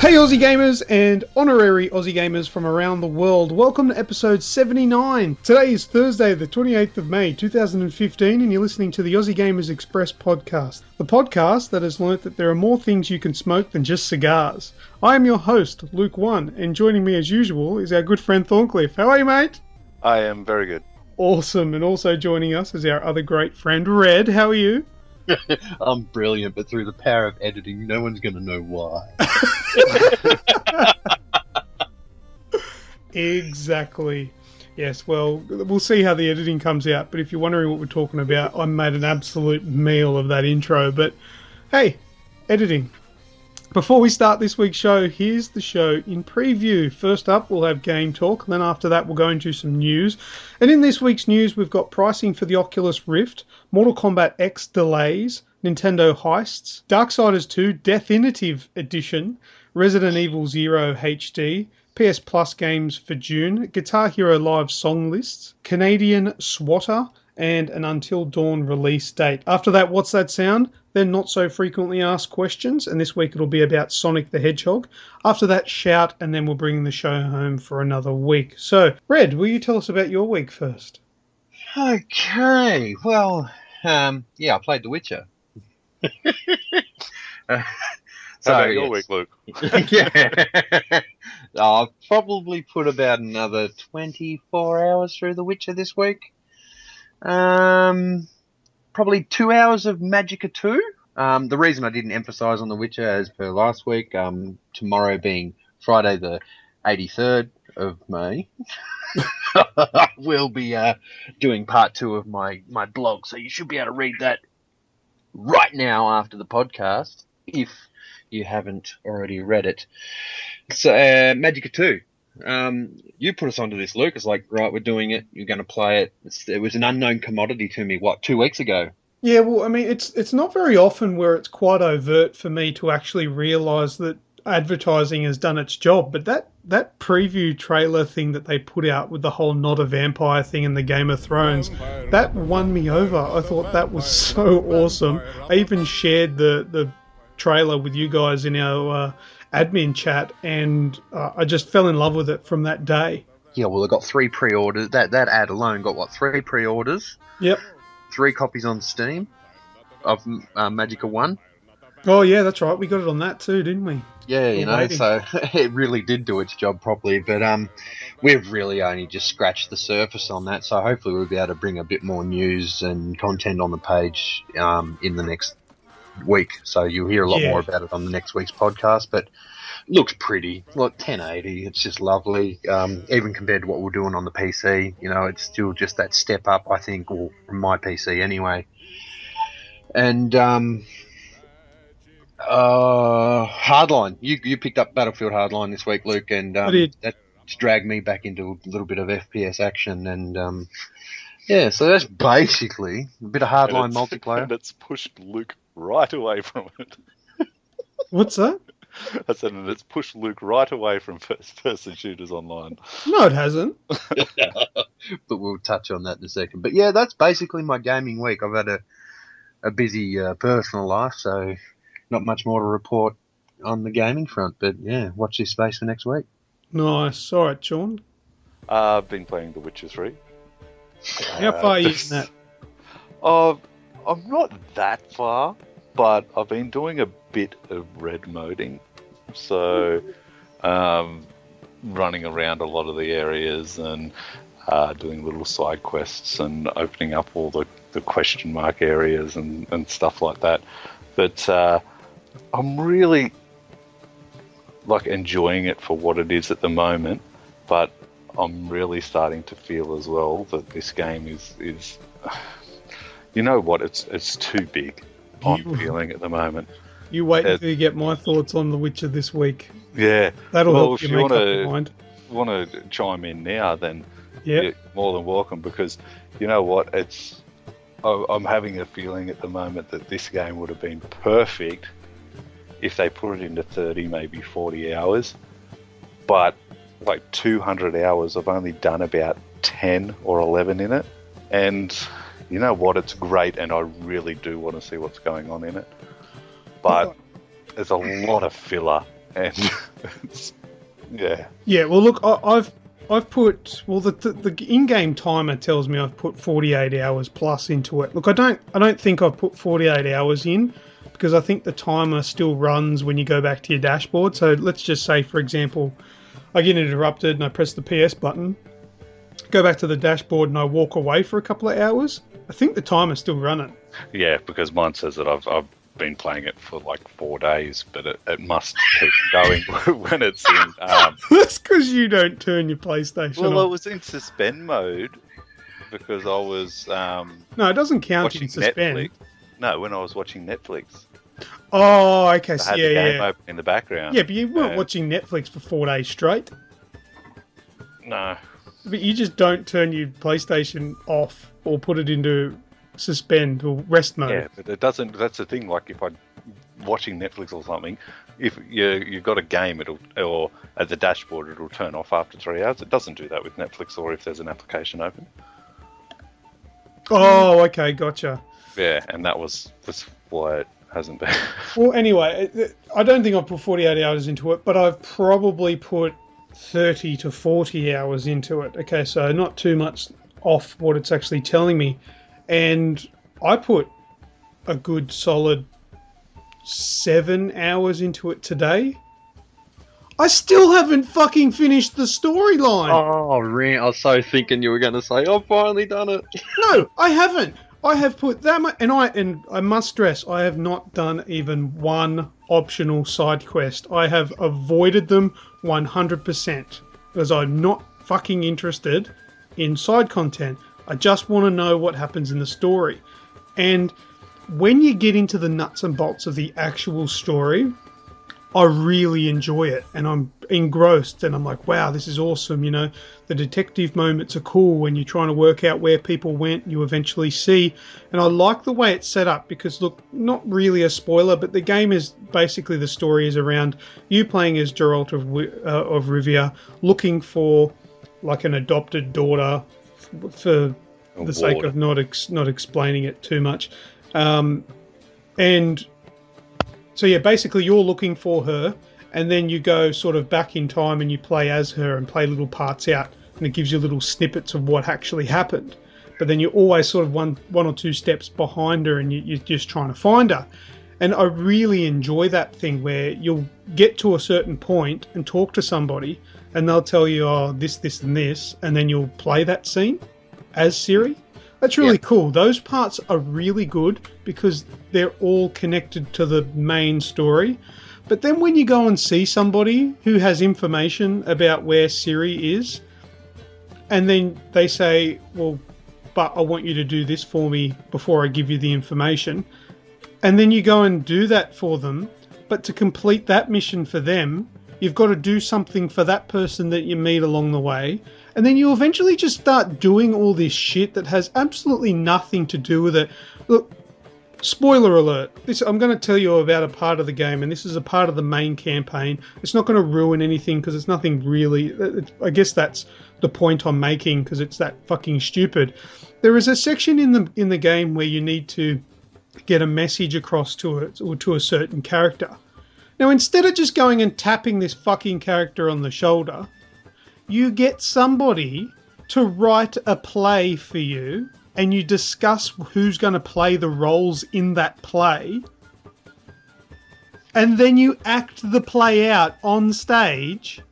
Hey Aussie gamers and honorary Aussie gamers from around the world, welcome to episode 79. Today is Thursday the 28th of May 2015 and you're listening to the Aussie Gamers Express podcast. The podcast that has learnt that there are more things you can smoke than just cigars. I am your host, LewkOne, and joining me as usual is our good friend Thorncliff. How are you, mate? I am very good. Awesome, and also joining us is our other great friend, Red. How are you? I'm brilliant, but through the power of editing, no one's going to know why. Exactly. Yes, well, we'll see how the editing comes out, but if you're wondering what we're talking about, I made an absolute meal of that intro, but hey, editing. Before we start this week's show, here's the show in preview. First up, we'll have game talk, and then after that we'll go into some news. And in this week's news, we've got pricing for the Oculus Rift, Mortal Kombat X delays, Nintendo Heists, Darksiders 2 Deathinitive Edition, Resident Evil 0 HD, PS Plus games for June, Guitar Hero Live song lists, Canadian Swatter, and an Until Dawn release date. After that, what's that sound? Then not so frequently asked questions, and this week it'll be about Sonic the Hedgehog. After that, shout, and then we'll bring the show home for another week. So, Red, will you tell us about your week first? Okay, well, I played The Witcher. How about your week, Luke? Yeah. I'll probably put about another 24 hours through The Witcher this week. Probably 2 hours of Magicka 2. The reason I didn't emphasise on The Witcher as per last week, tomorrow being Friday the 83rd of May, we'll be doing part 2 of my blog, so you should be able to read that right now after the podcast, if you haven't already read it. So, Magicka 2. You put us onto this, Luke. It's like, right, we're doing it. You're going to play it. It was an unknown commodity to me, 2 weeks ago? Yeah, well, I mean, it's not very often where it's quite overt for me to actually realise that advertising has done its job. But that preview trailer thing that they put out with the whole not a vampire thing in the Game of Thrones, that won me over. I thought that was so awesome. I even shared the trailer with you guys in our admin chat, and I just fell in love with it from that day. Yeah, well, I got 3 pre-orders. That ad alone got 3 pre-orders? Yep. 3 copies on Steam of Magicka 1. Oh yeah, that's right. We got it on that too, didn't we? Yeah, you know, so it really did do its job properly. But we've really only just scratched the surface on that. So hopefully we'll be able to bring a bit more news and content on the page in the next week. So you'll hear a lot more about it on the next week's podcast. But looks pretty. Look, 1080. It's just lovely. Even compared to what we're doing on the PC, you know, it's still just that step up, I think, or from my PC anyway. And Hardline. You picked up Battlefield Hardline this week, Luke, and that's dragged me back into a little bit of FPS action. And so that's basically a bit of Hardline multiplayer. And it's pushed Luke right away from it. What's that? I said, and it's pushed Luke right away from first-person shooters online. No, it hasn't. But we'll touch on that in a second. But yeah, that's basically my gaming week. I've had a busy personal life, so not much more to report on the gaming front. But yeah, watch this space for next week. Nice. All right, Sean. I've been playing The Witcher 3. How far are you in that? I'm not that far, but I've been doing a bit of red moding. So, running around a lot of the areas and doing little side quests and opening up all the question mark areas and stuff like that. But I'm really enjoying it for what it is at the moment. But I'm really starting to feel as well that this game is you know what? It's too big. I'm feeling at the moment. You wait until you get my thoughts on The Witcher this week. Yeah. That'll help you make up your mind. If you want to chime in now, then you're more than welcome, because you know what? I'm having a feeling at the moment that this game would have been perfect if they put it into 30, maybe 40 hours. But 200 hours, I've only done about 10 or 11 in it. And you know what? It's great, and I really do want to see what's going on in it. But there's a lot of filler And yeah. Yeah, well, look, I've put the in-game timer tells me I've put 48 hours plus into it. Look, I don't think I've put 48 hours in because I think the timer still runs when you go back to your dashboard. So let's just say, for example, I get interrupted and I press the PS button, go back to the dashboard and I walk away for a couple of hours. I think the timer's still running. Yeah, because mine says that I've been playing it for like 4 days, but it must keep going when it's in. That's because you don't turn your PlayStation Well, off. I was in suspend mode because I was. No, it doesn't count watching in suspend. Netflix. No, when I was watching Netflix. Oh, okay, I so had the game open in the background. Yeah, but you weren't watching Netflix for 4 days straight. No. But you just don't turn your PlayStation off or put it into suspend or rest mode. Yeah, but it doesn't. That's the thing. Like if I'm watching Netflix or something, if you got a game, or at the dashboard, it'll turn off after 3 hours. It doesn't do that with Netflix or if there's an application open. Oh, okay, gotcha. Yeah, and that's why it hasn't been. Well, anyway, I don't think I've put 48 hours into it, but I've probably put 30 to 40 hours into it. Okay, so not too much off what it's actually telling me. And I put a good solid 7 hours into it today. I still haven't fucking finished the storyline. Oh, Rant, I was so thinking you were going to say, I've finally done it. No, I haven't. I have put that much, and I must stress, I have not done even one optional side quest. I have avoided them 100% because I'm not fucking interested in side content. I just want to know what happens in the story. And when you get into the nuts and bolts of the actual story, I really enjoy it and I'm engrossed and I'm like, wow, this is awesome. You know, the detective moments are cool when you're trying to work out where people went, you eventually see. And I like the way it's set up because, look, not really a spoiler, but the game is basically, the story is around you playing as Geralt of Rivia, looking for like an adopted daughter for the sake of not explaining it too much. And so, yeah, basically you're looking for her and then you go sort of back in time and you play as her and play little parts out and it gives you little snippets of what actually happened. But then you're always sort of one or two steps behind her and you're just trying to find her. And I really enjoy that thing where you'll get to a certain point and talk to somebody and they'll tell you, oh, this, and this, and then you'll play that scene as Ciri. That's really cool. Those parts are really good because they're all connected to the main story. But then when you go and see somebody who has information about where Ciri is, and then they say, well, but I want you to do this for me before I give you the information. And then you go and do that for them. But to complete that mission for them, you've got to do something for that person that you meet along the way. And then you eventually just start doing all this shit that has absolutely nothing to do with it. Look, spoiler alert. I'm going to tell you about a part of the game, and this is a part of the main campaign. It's not going to ruin anything because it's nothing really... I guess that's the point I'm making because it's that fucking stupid. There is a section in the game where you need to get a message across to a certain character. Now, instead of just going and tapping this fucking character on the shoulder, you get somebody to write a play for you and you discuss who's going to play the roles in that play. And then you act the play out on stage,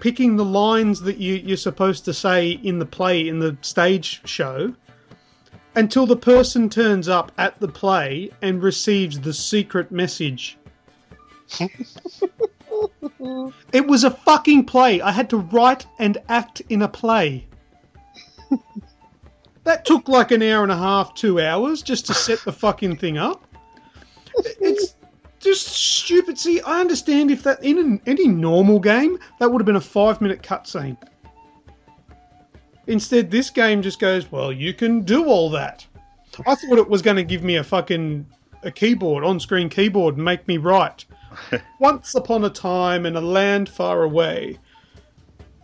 picking the lines that you're supposed to say in the play, in the stage show, until the person turns up at the play and receives the secret message. It was a fucking play. I had to write and act in a play. That took like an hour and a half, 2 hours just to set the fucking thing up. It's just stupid. See, I understand if that in any normal game, that would have been a 5-minute cutscene. Instead, this game just goes, well, you can do all that. I thought it was going to give me a keyboard, on-screen keyboard, and make me write. Once upon a time in a land far away.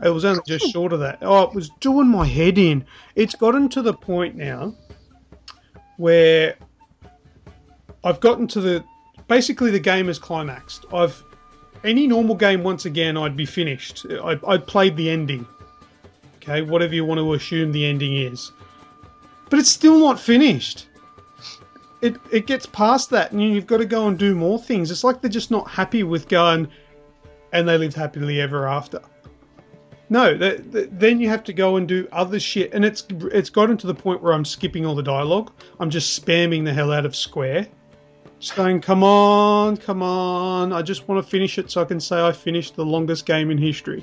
It was only just short of that. Oh, it was doing my head in. It's gotten to the point now where I've gotten to basically the game is climaxed. I've any normal game, once again, I'd be finished. I'd played the ending. Okay, whatever you want to assume the ending is. But it's still not finished. It gets past that, and you've got to go and do more things. It's like they're just not happy with going, and they lived happily ever after. No, then you have to go and do other shit, and it's gotten to the point where I'm skipping all the dialogue. I'm just spamming the hell out of Square. Just going, come on, I just want to finish it so I can say I finished the longest game in history.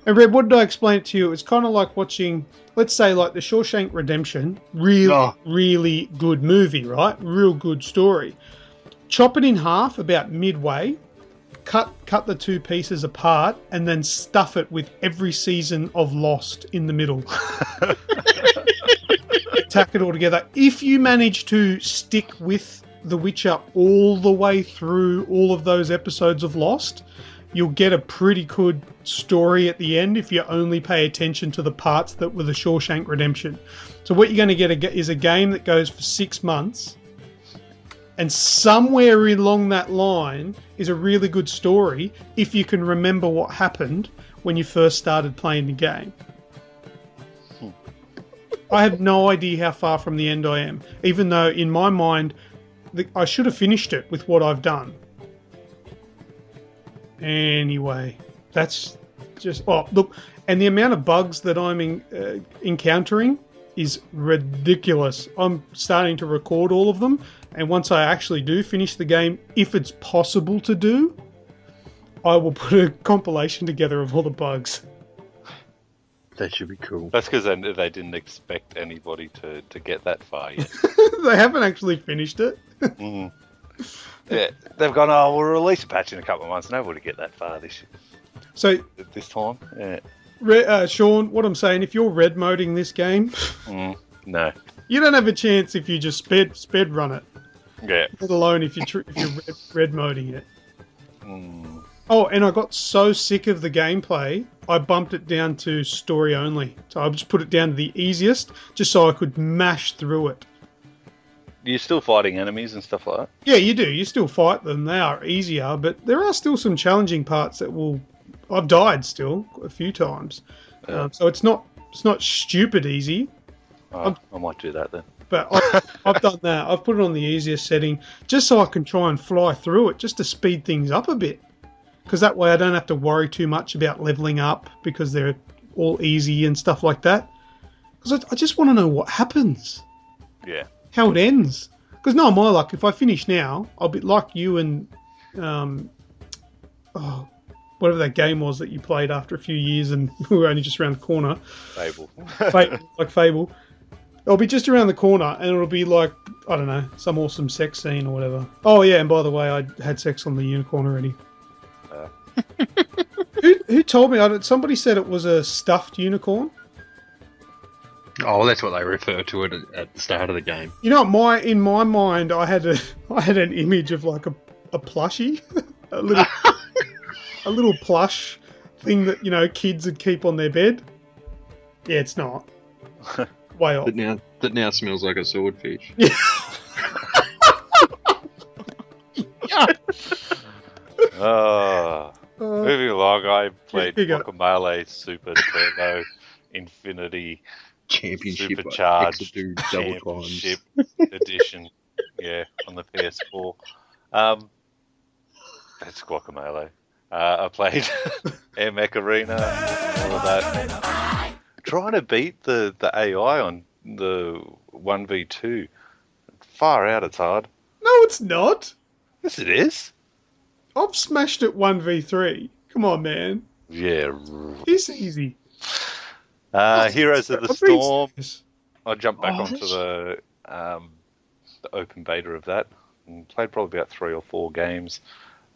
And Red, what did I explain it to you? It's kind of like watching, let's say, like the Shawshank Redemption. Really good movie, right? Real good story. Chop it in half about midway, cut the two pieces apart, and then stuff it with every season of Lost in the middle. Tack it all together. If you manage to stick with The Witcher all the way through all of those episodes of Lost, you'll get a pretty good story at the end if you only pay attention to the parts that were the Shawshank Redemption. So what you're going to get is a game that goes for 6 months, and somewhere along that line is a really good story if you can remember what happened when you first started playing the game. I have no idea how far from the end I am, even though in my mind I should have finished it with what I've done. Anyway, that's just... Oh, look, and the amount of bugs that I'm encountering is ridiculous. I'm starting to record all of them, and once I actually do finish the game, if it's possible to do, I will put a compilation together of all the bugs. That should be cool. That's because they didn't expect anybody to get that far yet. They haven't actually finished it. Mm. Yeah, they've gone, oh, we'll release a patch in a couple of months. Nobody will get that far this time. Yeah. Sean, what I'm saying, if you're red moding this game, no, you don't have a chance if you just sped run it. Yeah. Let alone if you're red moding it. Mm. Oh, and I got so sick of the gameplay, I bumped it down to story only. So I just put it down to the easiest, just so I could mash through it. You're still fighting enemies and stuff like that? Yeah, you do. You still fight them. They are easier, but there are still some challenging parts that will... I've died still a few times. Yeah. So it's not stupid easy. I might do that then. But I've done that. I've put it on the easiest setting just so I can try and fly through it, just to speed things up a bit. Because that way I don't have to worry too much about leveling up because they're all easy and stuff like that. Because I just want to know what happens. Yeah. How it ends. Because no, my luck, if I finish now, I'll be like you and whatever that game was that you played after a few years and we were only just around the corner. Fable. Like Fable. I'll be just around the corner and it'll be like, I don't know, some awesome sex scene or whatever. Oh yeah, and by the way, I had sex on the unicorn already. Who told me? Somebody said it was a stuffed unicorn. Oh, that's what they refer to it at the start of the game. You know, in my mind, I had an image of like a plushie, a little plush thing that kids would keep on their bed. Yeah, it's not. Way off. That now smells like a swordfish. Yeah. Moving along, I played Guacamelee Super Turbo Infinity Championship Supercharged double Championship Edition. Yeah, on the PS4. That's Guacamelee. I played Air Mech Arena, all of that. Trying to beat the AI on the 1v2. Far out, it's hard. No, it's not. Yes, it is. I've smashed it 1v3. Come on, man. Yeah. It's easy. Heroes of the Storm. I jumped back onto the open beta of that and played probably about 3 or 4 games.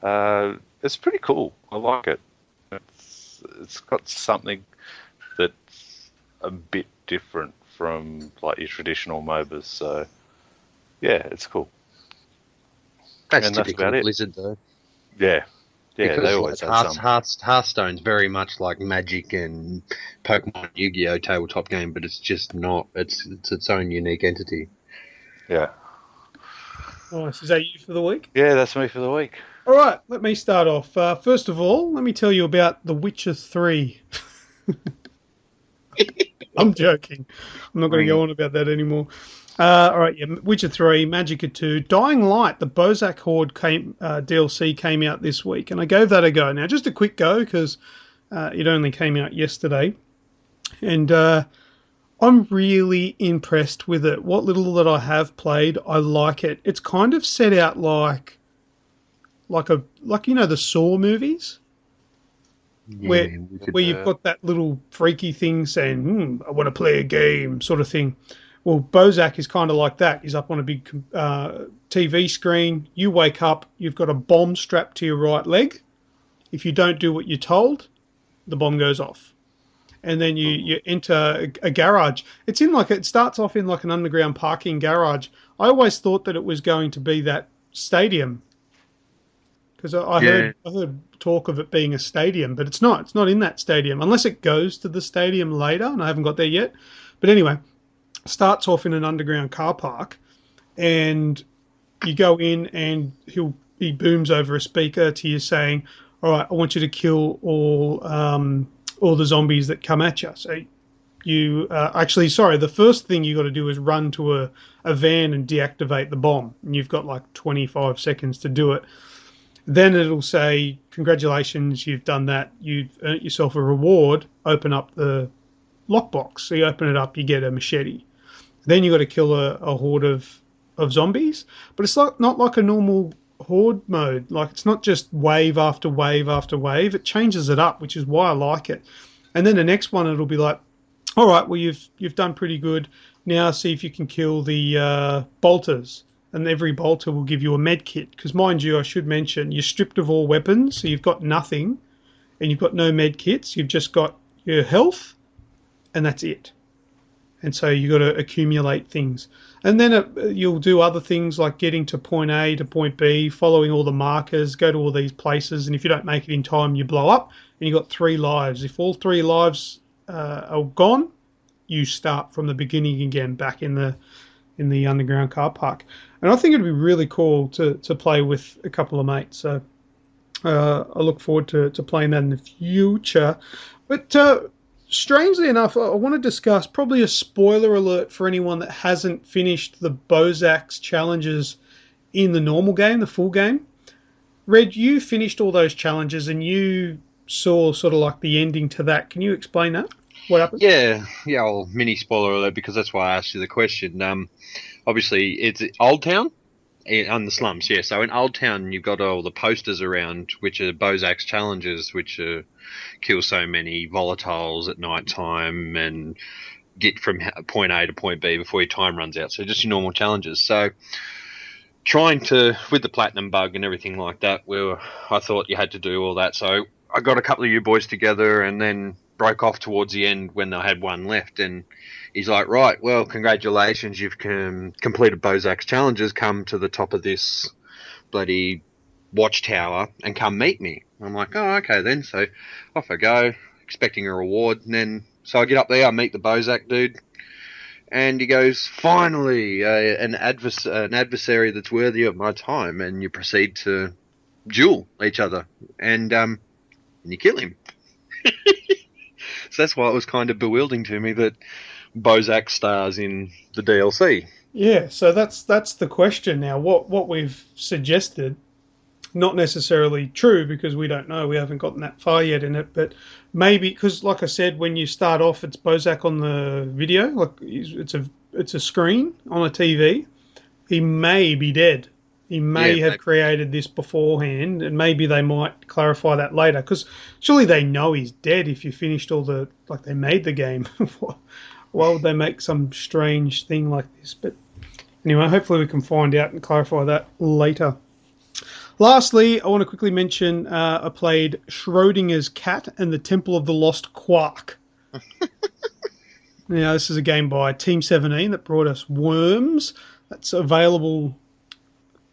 It's pretty cool. I like it. It's got something that's a bit different from like your traditional MOBAs. So yeah, it's cool. That's typical Blizzard, though. Yeah. Yeah, because they always have some. Hearthstone's very much like Magic and Pokemon, Yu-Gi-Oh! Tabletop game, but it's just not. It's its own unique entity. Yeah. Nice. Is that you for the week? Yeah, that's me for the week. All right, let me start off. First of all, let me tell you about The Witcher 3. I'm joking. I'm not going to go on about that anymore. All right, yeah, Witcher 3, Magicka 2, Dying Light, the Bozak Horde DLC came out this week, and I gave that a go. Now, just a quick go, because it only came out yesterday, and I'm really impressed with it. What little that I have played, I like it. It's kind of set out like the Saw movies. Yeah, where you've got that little freaky thing saying, I want to play a game, sort of thing. Well, Bozak is kind of like that. He's up on a big TV screen. You wake up, you've got a bomb strapped to your right leg. If you don't do what you're told, the bomb goes off. And then you enter a garage. It starts off in like an underground parking garage. I always thought that it was going to be that stadium. Because I heard talk of it being a stadium, but it's not. It's not in that stadium, unless it goes to the stadium later, and I haven't got there yet. But anyway, starts off in an underground car park, and you go in, and he booms over a speaker to you saying, all right, I want you to kill all the zombies that come at you. So you the first thing you got to do is run to a van and deactivate the bomb, and you've got like 25 seconds to do it. Then it'll say, congratulations, you've done that. You've earned yourself a reward. Open up the lockbox. So you open it up, you get a machete. Then you got to kill a horde of zombies. But it's not like a normal horde mode. Like, it's not just wave after wave after wave. It changes it up, which is why I like it. And then the next one, it'll be like, all right, well, you've done pretty good. Now see if you can kill the bolters. And every bolter will give you a med kit. Because, mind you, I should mention, you're stripped of all weapons, so you've got nothing, and you've got no med kits. You've just got your health, and that's it. And so you've got to accumulate things. And then you'll do other things like getting to point A to point B, following all the markers, go to all these places, and if you don't make it in time, you blow up, and you've got 3 lives. If all 3 lives are gone, you start from the beginning again, back in the underground car park. And I think it'd be really cool to play with a couple of mates. So I look forward to playing that in the future. But strangely enough, I want to discuss probably a spoiler alert for anyone that hasn't finished the Bozak's challenges in the normal game, the full game. Red, you finished all those challenges and you saw sort of like the ending to that. Can you explain that? What happened? Yeah, well, mini spoiler alert, because that's why I asked you the question. Obviously, it's Old Town and the slums, yeah. So in Old Town, you've got all the posters around, which are Bozak's challenges, which kill so many volatiles at night time and get from point A to point B before your time runs out. So just your normal challenges. So trying to, with the platinum bug and everything like that, I thought you had to do all that. So I got a couple of you boys together and then broke off towards the end when I had one left, and he's like, right, well, congratulations, you've completed Bozak's challenges, come to the top of this bloody watchtower and come meet me. I'm like, oh, okay then. So off I go, expecting a reward, and then so I get up there, I meet the Bozak dude, and he goes, finally, an adversary that's worthy of my time, and you proceed to duel each other, and you kill him. So that's why it was kind of bewildering to me that Bozak stars in the DLC. Yeah, so that's the question now. What we've suggested, not necessarily true because we don't know, we haven't gotten that far yet in it, but maybe, because like I said, when you start off, it's Bozak on the video, like it's a screen on a TV. He may be dead. He may have created this beforehand, and maybe they might clarify that later, because surely they know he's dead if you finished all the, like, they made the game. Why would they make some strange thing like this? But anyway, hopefully we can find out and clarify that later. Lastly, I want to quickly mention I played Schrodinger's Cat and the Temple of the Lost Quark. Now, this is a game by Team 17 that brought us Worms. That's available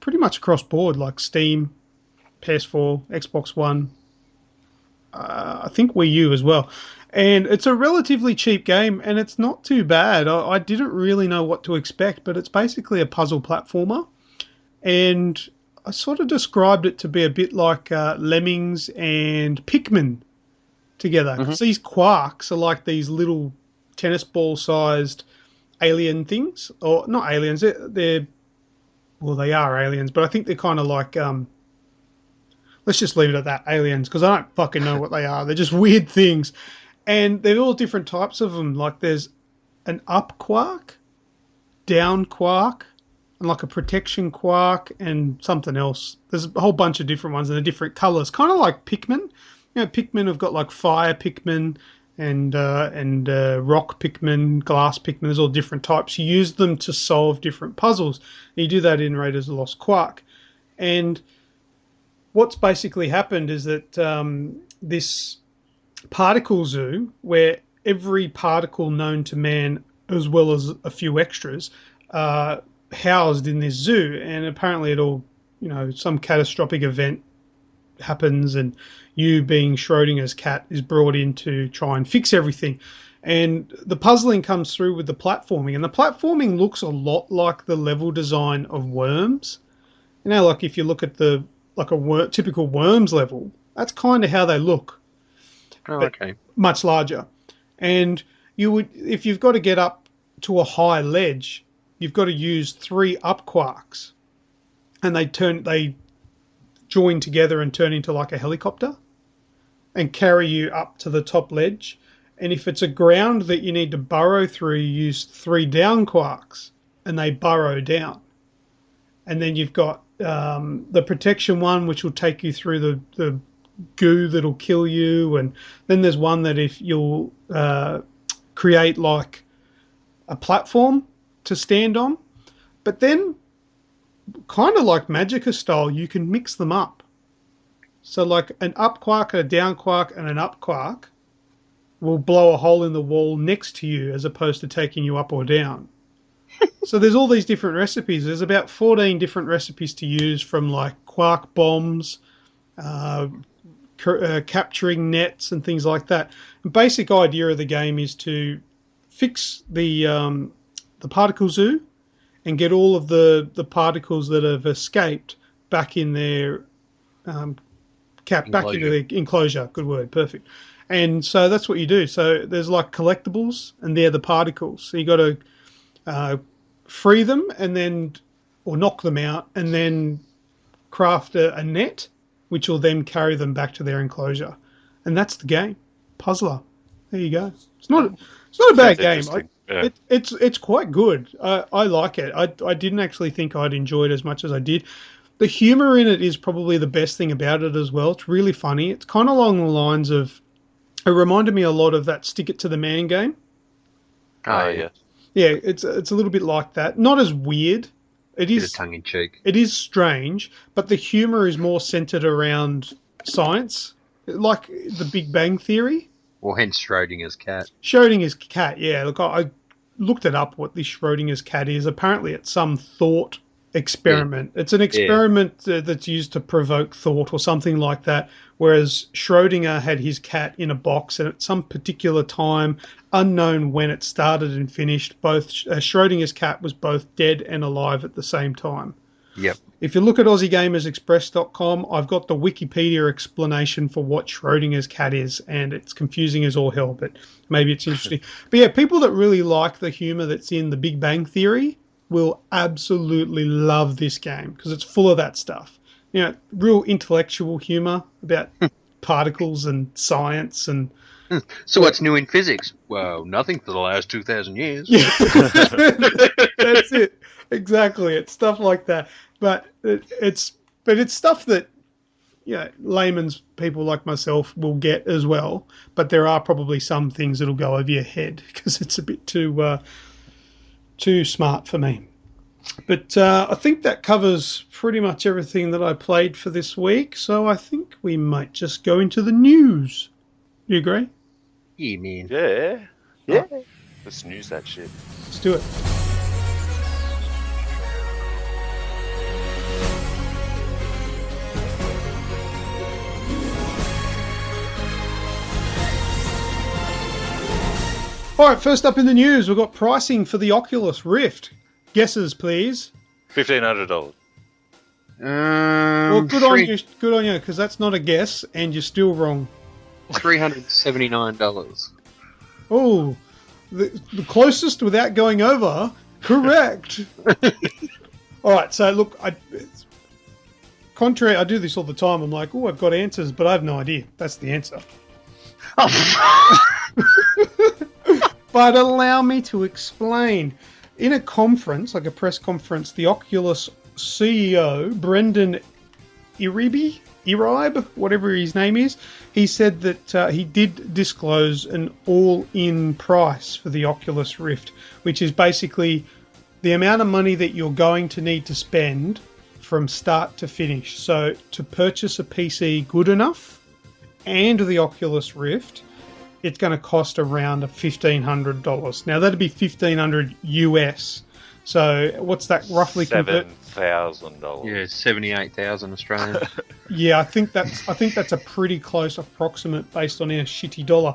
pretty much across board, like Steam, PS4, Xbox One, I think Wii U as well. And it's a relatively cheap game, and it's not too bad. I didn't really know what to expect, but it's basically a puzzle platformer. And I sort of described it to be a bit like Lemmings and Pikmin together. Because these quarks are like these little tennis ball sized alien things, or not aliens. They're well, they are aliens, but I think they're kind of like let's just leave it at that, aliens, because I don't fucking know what they are. They're just weird things, and they're all different types of them. Like there's an up quark, down quark, and like a protection quark, and something else. There's a whole bunch of different ones, and they're different colours, kind of like Pikmin. You know, Pikmin have got like fire Pikmin and rock Pikmin, glass Pikmin. There's all different types. You use them to solve different puzzles. And you do that in Raiders of the Lost Quark. And what's basically happened is that this particle zoo, where every particle known to man, as well as a few extras, are housed in this zoo. And apparently it all, some catastrophic event happens, and you, being Schrodinger's cat, is brought in to try and fix everything. And the puzzling comes through with the platforming, and the platforming looks a lot like the level design of Worms. Like if you look at typical Worms level, that's kind of how they look. Oh, okay. Much larger. And if you've got to get up to a high ledge, you've got to use 3 up quarks, and they join together and turn into like a helicopter and carry you up to the top ledge. And if it's a ground that you need to burrow through, you use 3 down quarks and they burrow down. And then you've got the protection one, which will take you through the goo that'll kill you. And then there's one that if you'll create like a platform to stand on. But then, kind of like Magicka style, you can mix them up. So like an up quark, a down quark, and an up quark will blow a hole in the wall next to you as opposed to taking you up or down. So there's all these different recipes. There's about 14 different recipes to use, from like quark bombs, capturing nets and things like that. The basic idea of the game is to fix the particle zoo and get all of the particles that have escaped back in their back into their enclosure. Good word, perfect. And so that's what you do. So there's like collectibles, and they're the particles. So you got to free them or knock them out, and then craft a net, which will then carry them back to their enclosure. And that's the game. Puzzler. There you go. It's not a bad game. Yeah. It's quite good. I like it. I didn't actually think I'd enjoy it as much as I did. The humour in it is probably the best thing about it as well. It's really funny. It's kind of along the lines of... It reminded me a lot of that Stick It to the Man game. Oh, yeah. Yeah, it's a little bit like that. Not as weird. It is tongue-in-cheek. It is strange, but the humour is more centred around science, like the Big Bang Theory. Well, hence Schrodinger's cat. Schrodinger's cat, yeah. Look, I looked it up, what this Schrodinger's cat is. Apparently it's some thought experiment. Yeah. It's an experiment that's used to provoke thought or something like that, whereas Schrodinger had his cat in a box, and at some particular time, unknown when it started and finished, both Schrodinger's cat was both dead and alive at the same time. Yep. If you look at aussiegamerstv.com, I've got the Wikipedia explanation for what Schrodinger's cat is, and it's confusing as all hell, but maybe it's interesting. But yeah, people that really like the humour that's in the Big Bang Theory will absolutely love this game, because it's full of that stuff. Real intellectual humour about particles and science and... So what's new in physics? Well, nothing for the last 2,000 years. Yeah. That's it. Exactly. It's stuff like that. But it's stuff that layman's people like myself will get as well. But there are probably some things that'll go over your head because it's a bit too smart for me. But I think that covers pretty much everything that I played for this week. So I think we might just go into the news. You agree? Yeah, man. Yeah. Let's snooze that shit. Let's do it. All right, first up in the news, we've got pricing for the Oculus Rift. Guesses, please. $1,500. Well, good on you, because that's not a guess, and you're still wrong. $379. Oh, the closest without going over, correct. All right, so look, I do this all the time. I'm like, oh, I've got answers, but I have no idea. That's the answer. But allow me to explain. In a conference, like a press conference, the Oculus CEO, Brendan Iribe, whatever his name is, he said that he did disclose an all-in price for the Oculus Rift, which is basically the amount of money that you're going to need to spend from start to finish. So to purchase a PC good enough and the Oculus Rift, it's going to cost around $1,500. Now that'd be $1,500 US. So what's that roughly? $7,000. Yeah, 78,000 Australian. Yeah, I think that's a pretty close approximate based on our shitty dollar.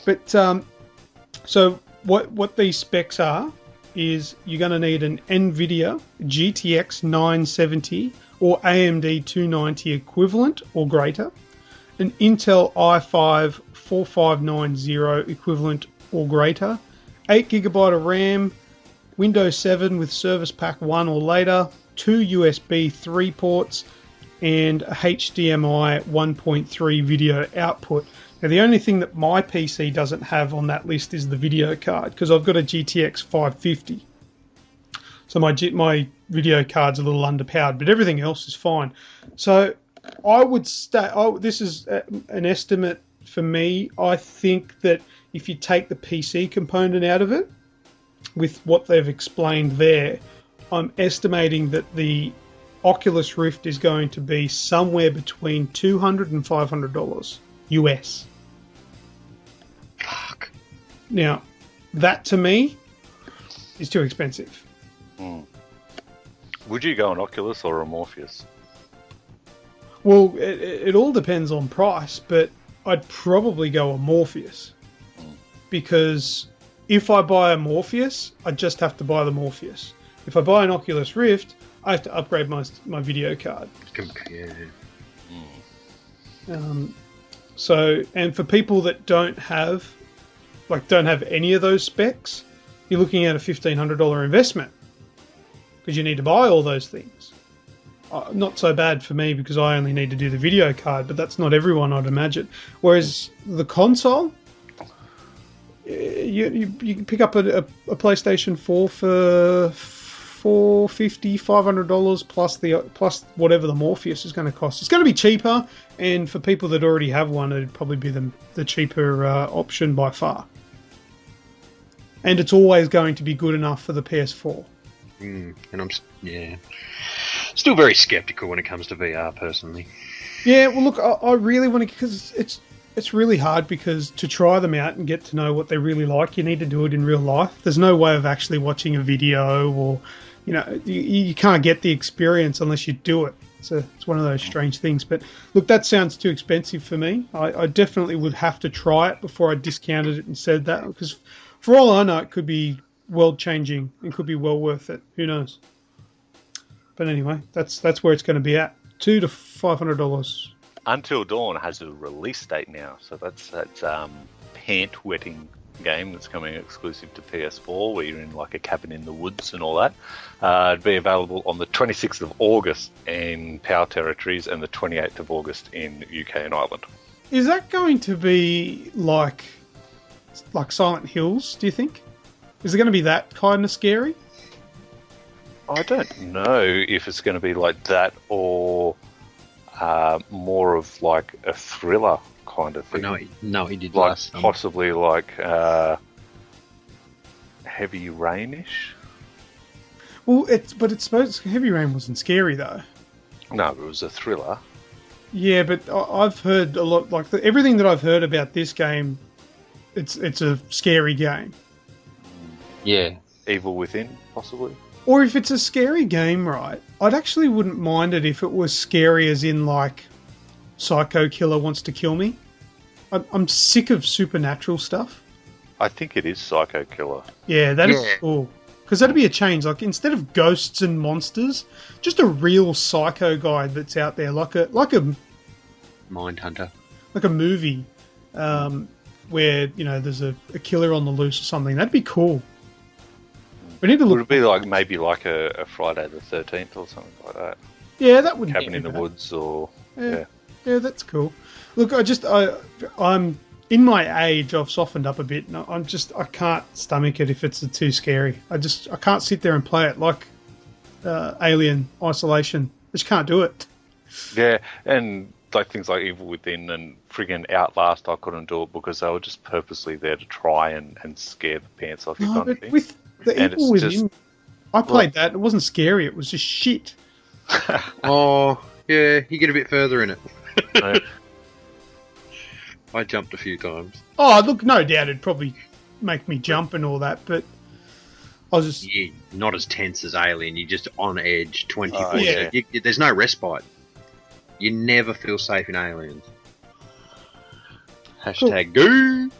But so what these specs are is you're going to need an NVIDIA GTX 970 or AMD 290 equivalent or greater, an Intel i5 4590 equivalent or greater, 8GB of RAM, Windows 7 with Service Pack 1 or later, 2 USB 3 ports, and a HDMI 1.3 video output. Now, the only thing that my PC doesn't have on that list is the video card, because I've got a GTX 550. So my video card's a little underpowered, but everything else is fine. So I would this is an estimate for me. I think that if you take the PC component out of it, with what they've explained there, I'm estimating that the Oculus Rift is going to be somewhere between $200 and $500 US. Fuck. Now, that to me is too expensive. Would you go an Oculus or a Morpheus? Well, it all depends on price, but I'd probably go a Morpheus. Because if I buy a Morpheus, I just have to buy the Morpheus. If I buy an Oculus Rift, I have to upgrade my video card. So, and for people that don't have any of those specs, you're looking at a $1,500 investment because you need to buy all those things. Not so bad for me because I only need to do the video card, but that's not everyone, I'd imagine. Whereas the console, you can pick up a PlayStation 4 for $450, $500 plus whatever the Morpheus is going to cost. It's going to be cheaper, and for people that already have one, it'd probably be the cheaper option by far. And it's always going to be good enough for the PS4. And I'm still very skeptical when it comes to VR, personally. Yeah, well, look, I really want to, because it's really hard, because to try them out and get to know what they really like, you need to do it in real life. There's no way of actually watching a video, or you can't get the experience unless you do it. It's one of those strange things. But look, that sounds too expensive for me. I definitely would have to try it before I discounted it and said that, because for all I know, it could be world changing and could be well worth it. Who knows? But anyway, that's where it's going to be at, $200 to $500. Until Dawn has a release date now, so that's pant-wetting game that's coming exclusive to PS4, where you're in like a cabin in the woods and all that. It'd be available on the 26th of August in PAL territories and the 28th of August in UK and Ireland. Is that going to be like Silent Hills, do you think? Is it going to be that kind of scary? I don't know if it's going to be like that or more of like a thriller kind of thing. No, he did like last summer. Possibly like Heavy Rain-ish. Well, but it's supposed Heavy Rain wasn't scary though. No, it was a thriller. Yeah, but I've heard a lot, like everything that I've heard about this game, it's a scary game. Yeah. Evil Within, possibly. Or if it's a scary game, right, I'd actually wouldn't mind it if it was scary as in like Psycho Killer wants to kill me. I'm sick of supernatural stuff. I think it is Psycho Killer. Yeah, that is cool. Because that'd be a change. Like, instead of ghosts and monsters, just a real psycho guy that's out there, like a Mindhunter. like a movie, where there's a killer on the loose or something. That'd be cool. We need to look. Would it be like maybe like a Friday the 13th or something like that? Yeah, that would Cabin in the Woods or yeah, that's cool. Look, I'm in my age. I've softened up a bit. And I can't stomach it if it's too scary. I can't sit there and play it like Alien Isolation. I just can't do it. Yeah, and like things like Evil Within and friggin' Outlast, I couldn't do it because they were just purposely there to try and scare the pants off you. No, but with the Evil Within, I played that. It wasn't scary. It was just shit. Oh, yeah, you get a bit further in it. No. I jumped a few times. Oh, look, no doubt it'd probably make me jump and all that, but I was just... Yeah, not as tense as Alien. You're just on edge 24. Yeah. There's no respite. You never feel safe in Aliens. Hashtag goo.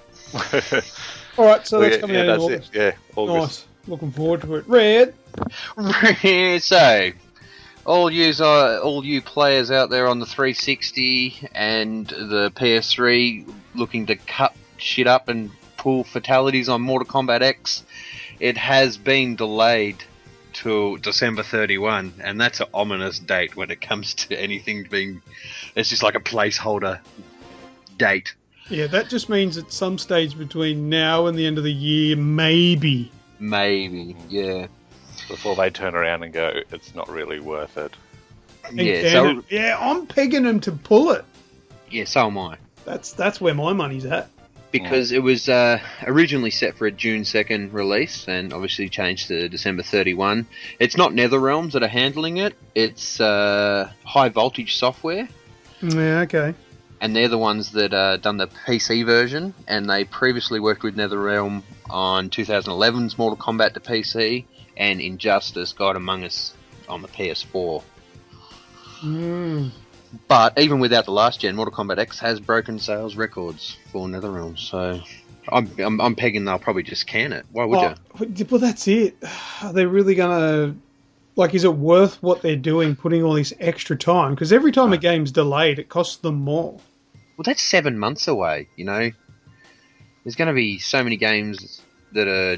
All right, so that's coming out in that's August. it. Yeah, August. Nice. Looking forward to it. Red. So, all you players out there on the 360 and the PS3 looking to cut shit up and pull fatalities on Mortal Kombat X, it has been delayed till December 31, and that's an ominous date when it comes to anything being... It's just like a placeholder date. Yeah, that just means at some stage between now and the end of the year, maybe. Maybe, yeah. Before they turn around and go, it's not really worth it. Yeah, I'm pegging them to pull it. Yeah, so am I. That's where my money's at. Because it was originally set for a June 2nd release, and obviously changed to December 31. It's not NetherRealms that are handling it. It's High Voltage Software. Yeah, okay. And they're the ones that done the PC version, and they previously worked with NetherRealm on 2011's Mortal Kombat to PC, and Injustice God Among Us on the PS4. But even without the last gen, Mortal Kombat X has broken sales records for NetherRealm, so I'm pegging they'll probably just can it. Why would you? Well, that's it. Are they really gonna... Like, is it worth what they're doing, putting all this extra time? Because every time a game's delayed, it costs them more. Well, that's 7 months away, you know? There's going to be so many games that are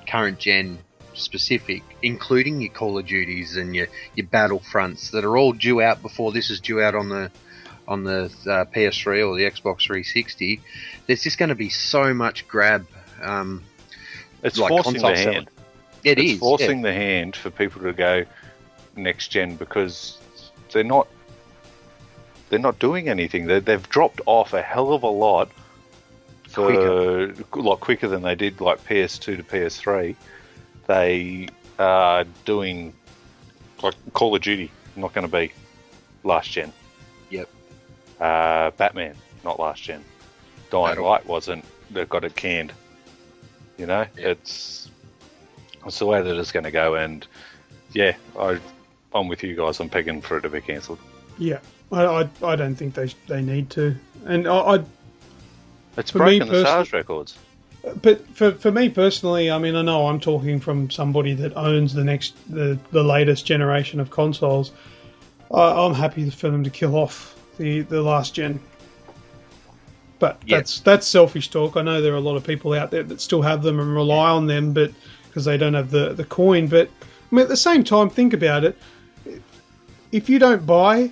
current gen specific, including your Call of Duties and your Battlefronts, that are all due out before this is due out on the PS3 or the Xbox 360. There's just going to be so much grab. It's like forcing the hand. It's forcing the hand for people to go next gen because they're not doing anything. They've dropped off a hell of a lot for a lot quicker than they did like PS2 to PS3. They are doing like Call of Duty, not going to be last gen. Yep. Batman, not last gen. Dying Light wasn't. They've got it canned. You know, it's the way that it's going to go. And yeah, I'm with you guys. I'm pegging for it to be cancelled. Yeah, I don't think they need to. And it's broken the sales records. But for me personally, I mean, I know I'm talking from somebody that owns the latest generation of consoles. I'm happy for them to kill off the last gen. But that's selfish talk. I know there are a lot of people out there that still have them and rely on them, but because they don't have the coin. But I mean, at the same time, think about it. If you don't buy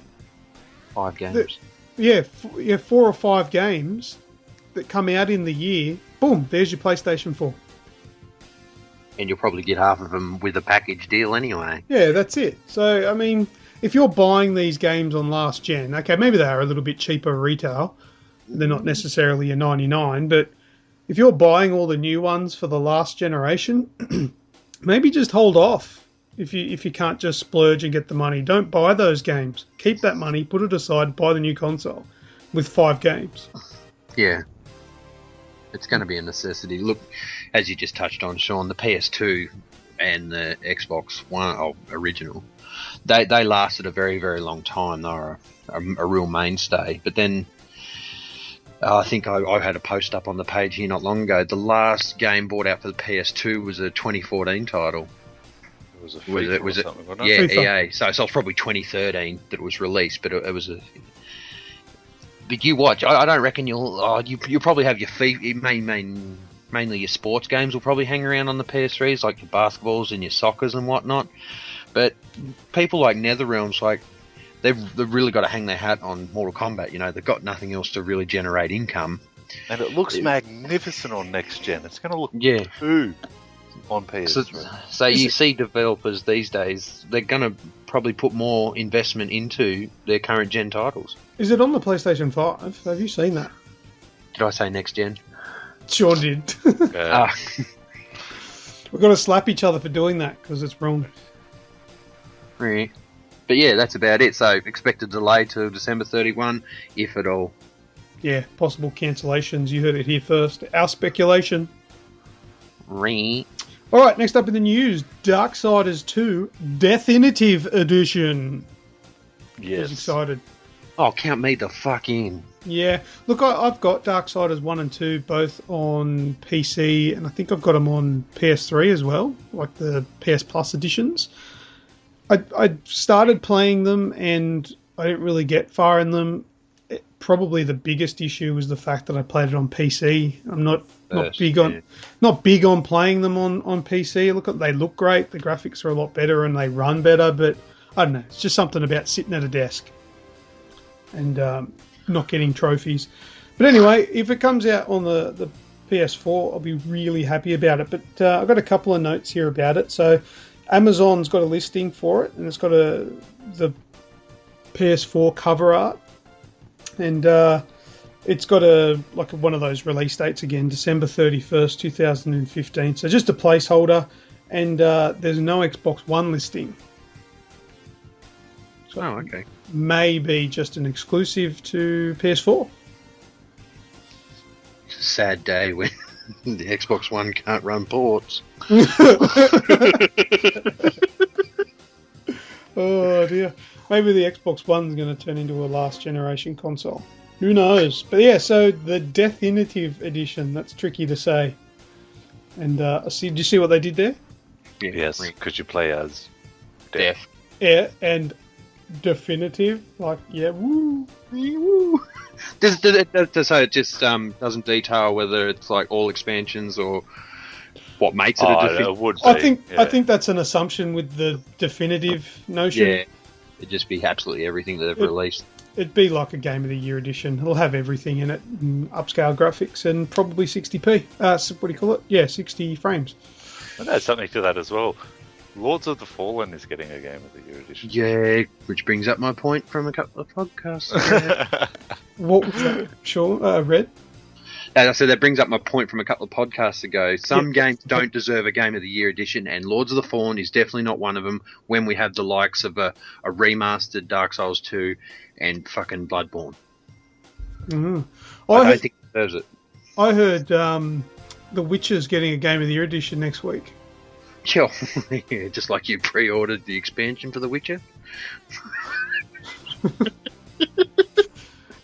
5 games, 4 or 5 games that come out in the year, boom, there's your PlayStation 4. And you'll probably get half of them with a package deal anyway. Yeah, that's it. So, I mean, if you're buying these games on last gen, okay, maybe they are a little bit cheaper retail. They're not necessarily a 99, but if you're buying all the new ones for the last generation, maybe just hold off. If you can't just splurge and get the money, don't buy those games. Keep that money, put it aside, buy the new console with 5 games. Yeah. It's going to be a necessity. Look, as you just touched on, Sean, the PS2 and the Xbox One original, they lasted a very, very long time. They were a real mainstay. But then I think I had a post up on the page here not long ago. The last game bought out for the PS2 was a 2014 title. It was a FIFA or something, wasn't yeah, FIFA. EA. So it's probably 2013 that it was released, but it was a. But you watch. I don't reckon you'll probably have your FIFA. Mainly your sports games will probably hang around on the PS3s, like your basketballs and your soccers and whatnot. But people like NetherRealms, like they've really got to hang their hat on Mortal Kombat. You know, they've got nothing else to really generate income. And it looks magnificent on next gen. It's going to look poo on PS3. So you see developers these days, they're going to probably put more investment into their current gen titles. Is it on the PlayStation 5? Have you seen that? Did I say next gen? Sure did. Yeah. We've got to slap each other for doing that because it's wrong. Right. But yeah, that's about it. So expect a delay till December 31, if at all. Yeah, possible cancellations. You heard it here first. Our speculation. Right. All right, next up in the news, Darksiders 2 Deathinitive Edition. Yes. I was excited. Oh, count me the fuck in. Yeah, look, I've got Darksiders 1 and 2 both on PC, and I think I've got them on PS3 as well, like the PS Plus editions. I started playing them, and I didn't really get far in them. Probably the biggest issue was the fact that I played it on PC. I'm not big on playing them on PC. They look great, the graphics are a lot better, and they run better, but I don't know, it's just something about sitting at a desk and not getting trophies. But anyway, if it comes out on the PS4, I'll be really happy about it. But I've got a couple of notes here about it. So Amazon's got a listing for it, and it's got the PS4 cover art, and it's got one of those release dates again, December 31st, 2015. So just a placeholder, and there's no Xbox One listing. So okay. Maybe just an exclusive to PS4. It's a sad day when the Xbox One can't run ports. Oh dear. Maybe the Xbox One's going to turn into a last generation console. Who knows? But yeah, so the Deathinitive edition, that's tricky to say. And did you see what they did there? Yeah, yes, because you play as Death. Yeah, and definitive, like, yeah, woo. Woo. So it just doesn't detail whether it's like all expansions or what makes it a definitive. It would be, I think that's an assumption with the definitive notion. Yeah, it'd just be absolutely everything that they've released. It'd be like a Game of the Year edition. It'll have everything in it, upscale graphics, and probably 60p. What do you call it? Yeah, 60 frames. And there's something to that as well. Lords of the Fallen is getting a Game of the Year edition. Yeah, which brings up my point from a couple of podcasts ago. What was that, Sean? Red? As I said, that brings up my point from a couple of podcasts ago. Some games don't deserve a Game of the Year edition, and Lords of the Fallen is definitely not one of them when we have the likes of a remastered Dark Souls 2 and fucking Bloodborne. Mm-hmm. I don't think it deserves it. I heard The Witcher's getting a Game of the Year edition next week. Sure. Yeah, just like you pre-ordered the expansion for The Witcher.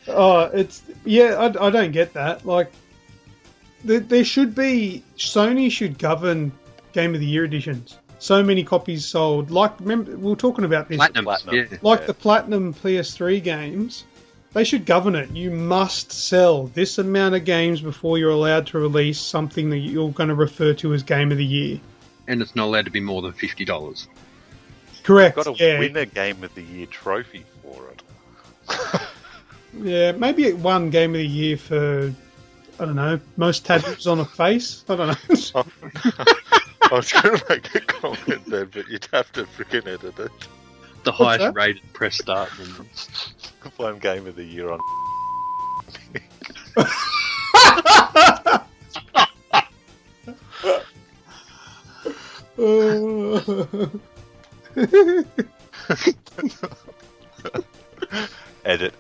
I don't get that. Like, there should be, Sony should govern Game of the Year editions. So many copies sold. Like, remember, we were talking about this. Platinum. Yeah. Like the Platinum PS3 games, they should govern it. You must sell this amount of games before you're allowed to release something that you're going to refer to as Game of the Year. And it's not allowed to be more than $50. Correct. You've got to win a Game of the Year trophy for it. Yeah, maybe one Game of the Year for, I don't know, most tattoos on a face. I don't know. I was going to make a comment there, but you'd have to freaking edit it. The highest rated press start. One Game of the Year on. Edit.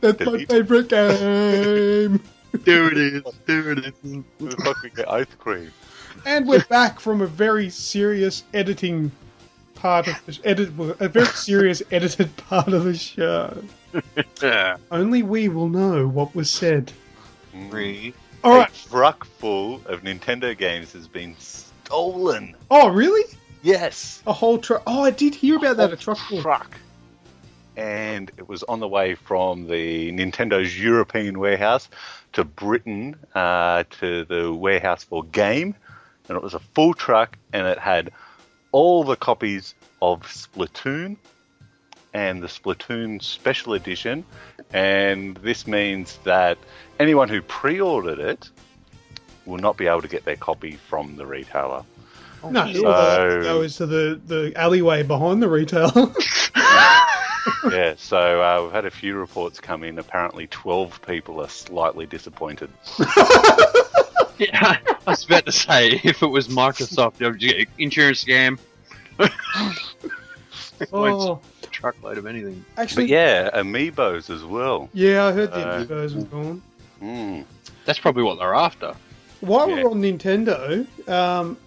That's my favourite game. There it is. There it is. The fucking ice cream. And we're back from a very serious editing part of a very serious edited part of the show. Only we will know what was said. All right. A truck full of Nintendo games has been stolen. Oh, really? Yes. A whole truck. Oh, I did hear about that. A truck full. And it was on the way from the Nintendo's European warehouse to Britain, to the warehouse for Game. And it was a full truck, and it had all the copies of Splatoon and the Splatoon Special Edition. And this means that anyone who pre-ordered it will not be able to get their copy from the retailer. No, so, goes to the alleyway behind the retailer. Yeah, so we've had a few reports come in. Apparently 12 people are slightly disappointed. Yeah, I was about to say, if it was Microsoft, it would get insurance scam. Oh, a truckload of anything. Actually, but yeah, Amiibos as well. Yeah, I heard the Amiibos was gone. That's probably what they're after. While we're on Nintendo,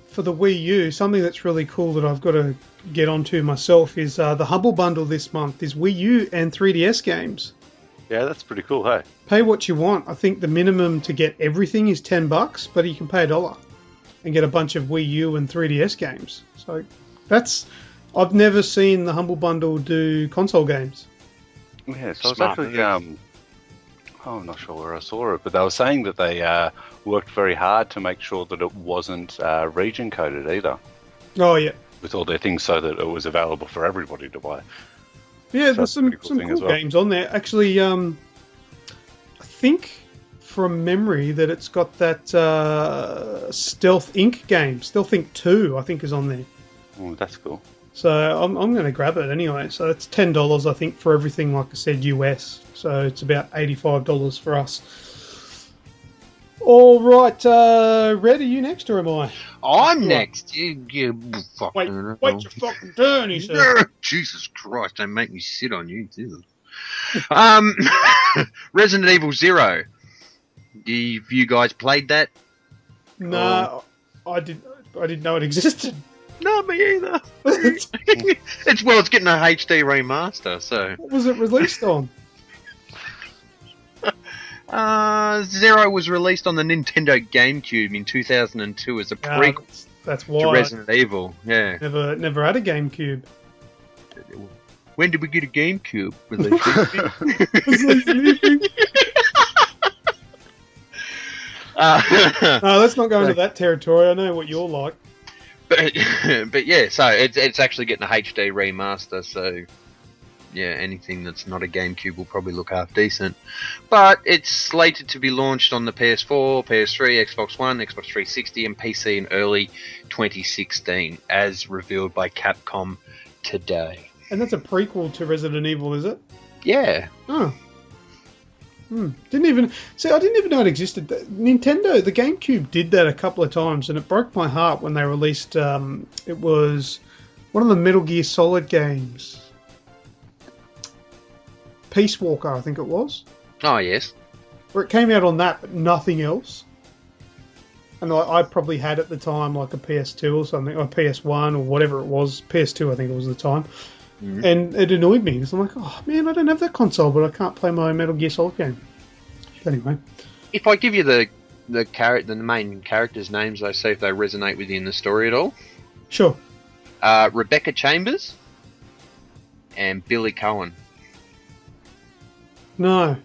for the Wii U, something that's really cool that I've got to get onto myself is the Humble Bundle this month is Wii U and 3DS games. Yeah, that's pretty cool, hey? Pay what you want. I think the minimum to get everything is $10, but you can pay $1 and get a bunch of Wii U and 3DS games. So that's... I've never seen the Humble Bundle do console games. Yeah, so I was actually... I'm not sure where I saw it, but they were saying that they worked very hard to make sure that it wasn't region coded either. Oh, yeah. With all their things so that it was available for everybody to buy. Yeah, So there's some cool games on there. Actually, I think from memory that it's got that Stealth Inc. game. Stealth Inc. 2, I think, is on there. Oh, that's cool. So I'm going to grab it anyway. So it's $10, I think, for everything, like I said, US. So it's about $85 for us. All right, Red, are you next or am I? I'm next. You fucking wait your fucking turn, he said. Jesus Christ, don't make me sit on you. Resident Evil 0. Have you guys played that? No, I didn't know it existed. No, me either. It's getting a HD remaster, so. What was it released on? Zero was released on the Nintendo GameCube in 2002 as a prequel that's why to Resident Evil. Yeah. Never had a GameCube. When did we get a GameCube? No, let's not go into that territory. I know what you're like. But yeah, so it's actually getting a HD remaster, so yeah, anything that's not a GameCube will probably look half decent. But it's slated to be launched on the PS4, PS3, Xbox One, Xbox 360 and PC in early 2016, as revealed by Capcom today. And that's a prequel to Resident Evil, is it? Yeah. Oh. I didn't even know it existed. Nintendo, the GameCube did that a couple of times, and it broke my heart when they released. It was one of the Metal Gear Solid games, Peace Walker, I think it was. Oh yes. Where it came out on that, but nothing else. And I probably had at the time like a PS2 or something, or PS1 or whatever it was. PS2, I think it was at the time. Mm-hmm. And it annoyed me because I'm like, oh man, I don't have that console, but I can't play my Metal Gear Solid game. But anyway, if I give you the main characters' names, I see if they resonate with you in the story at all. Sure. Rebecca Chambers and Billy Cohen. No.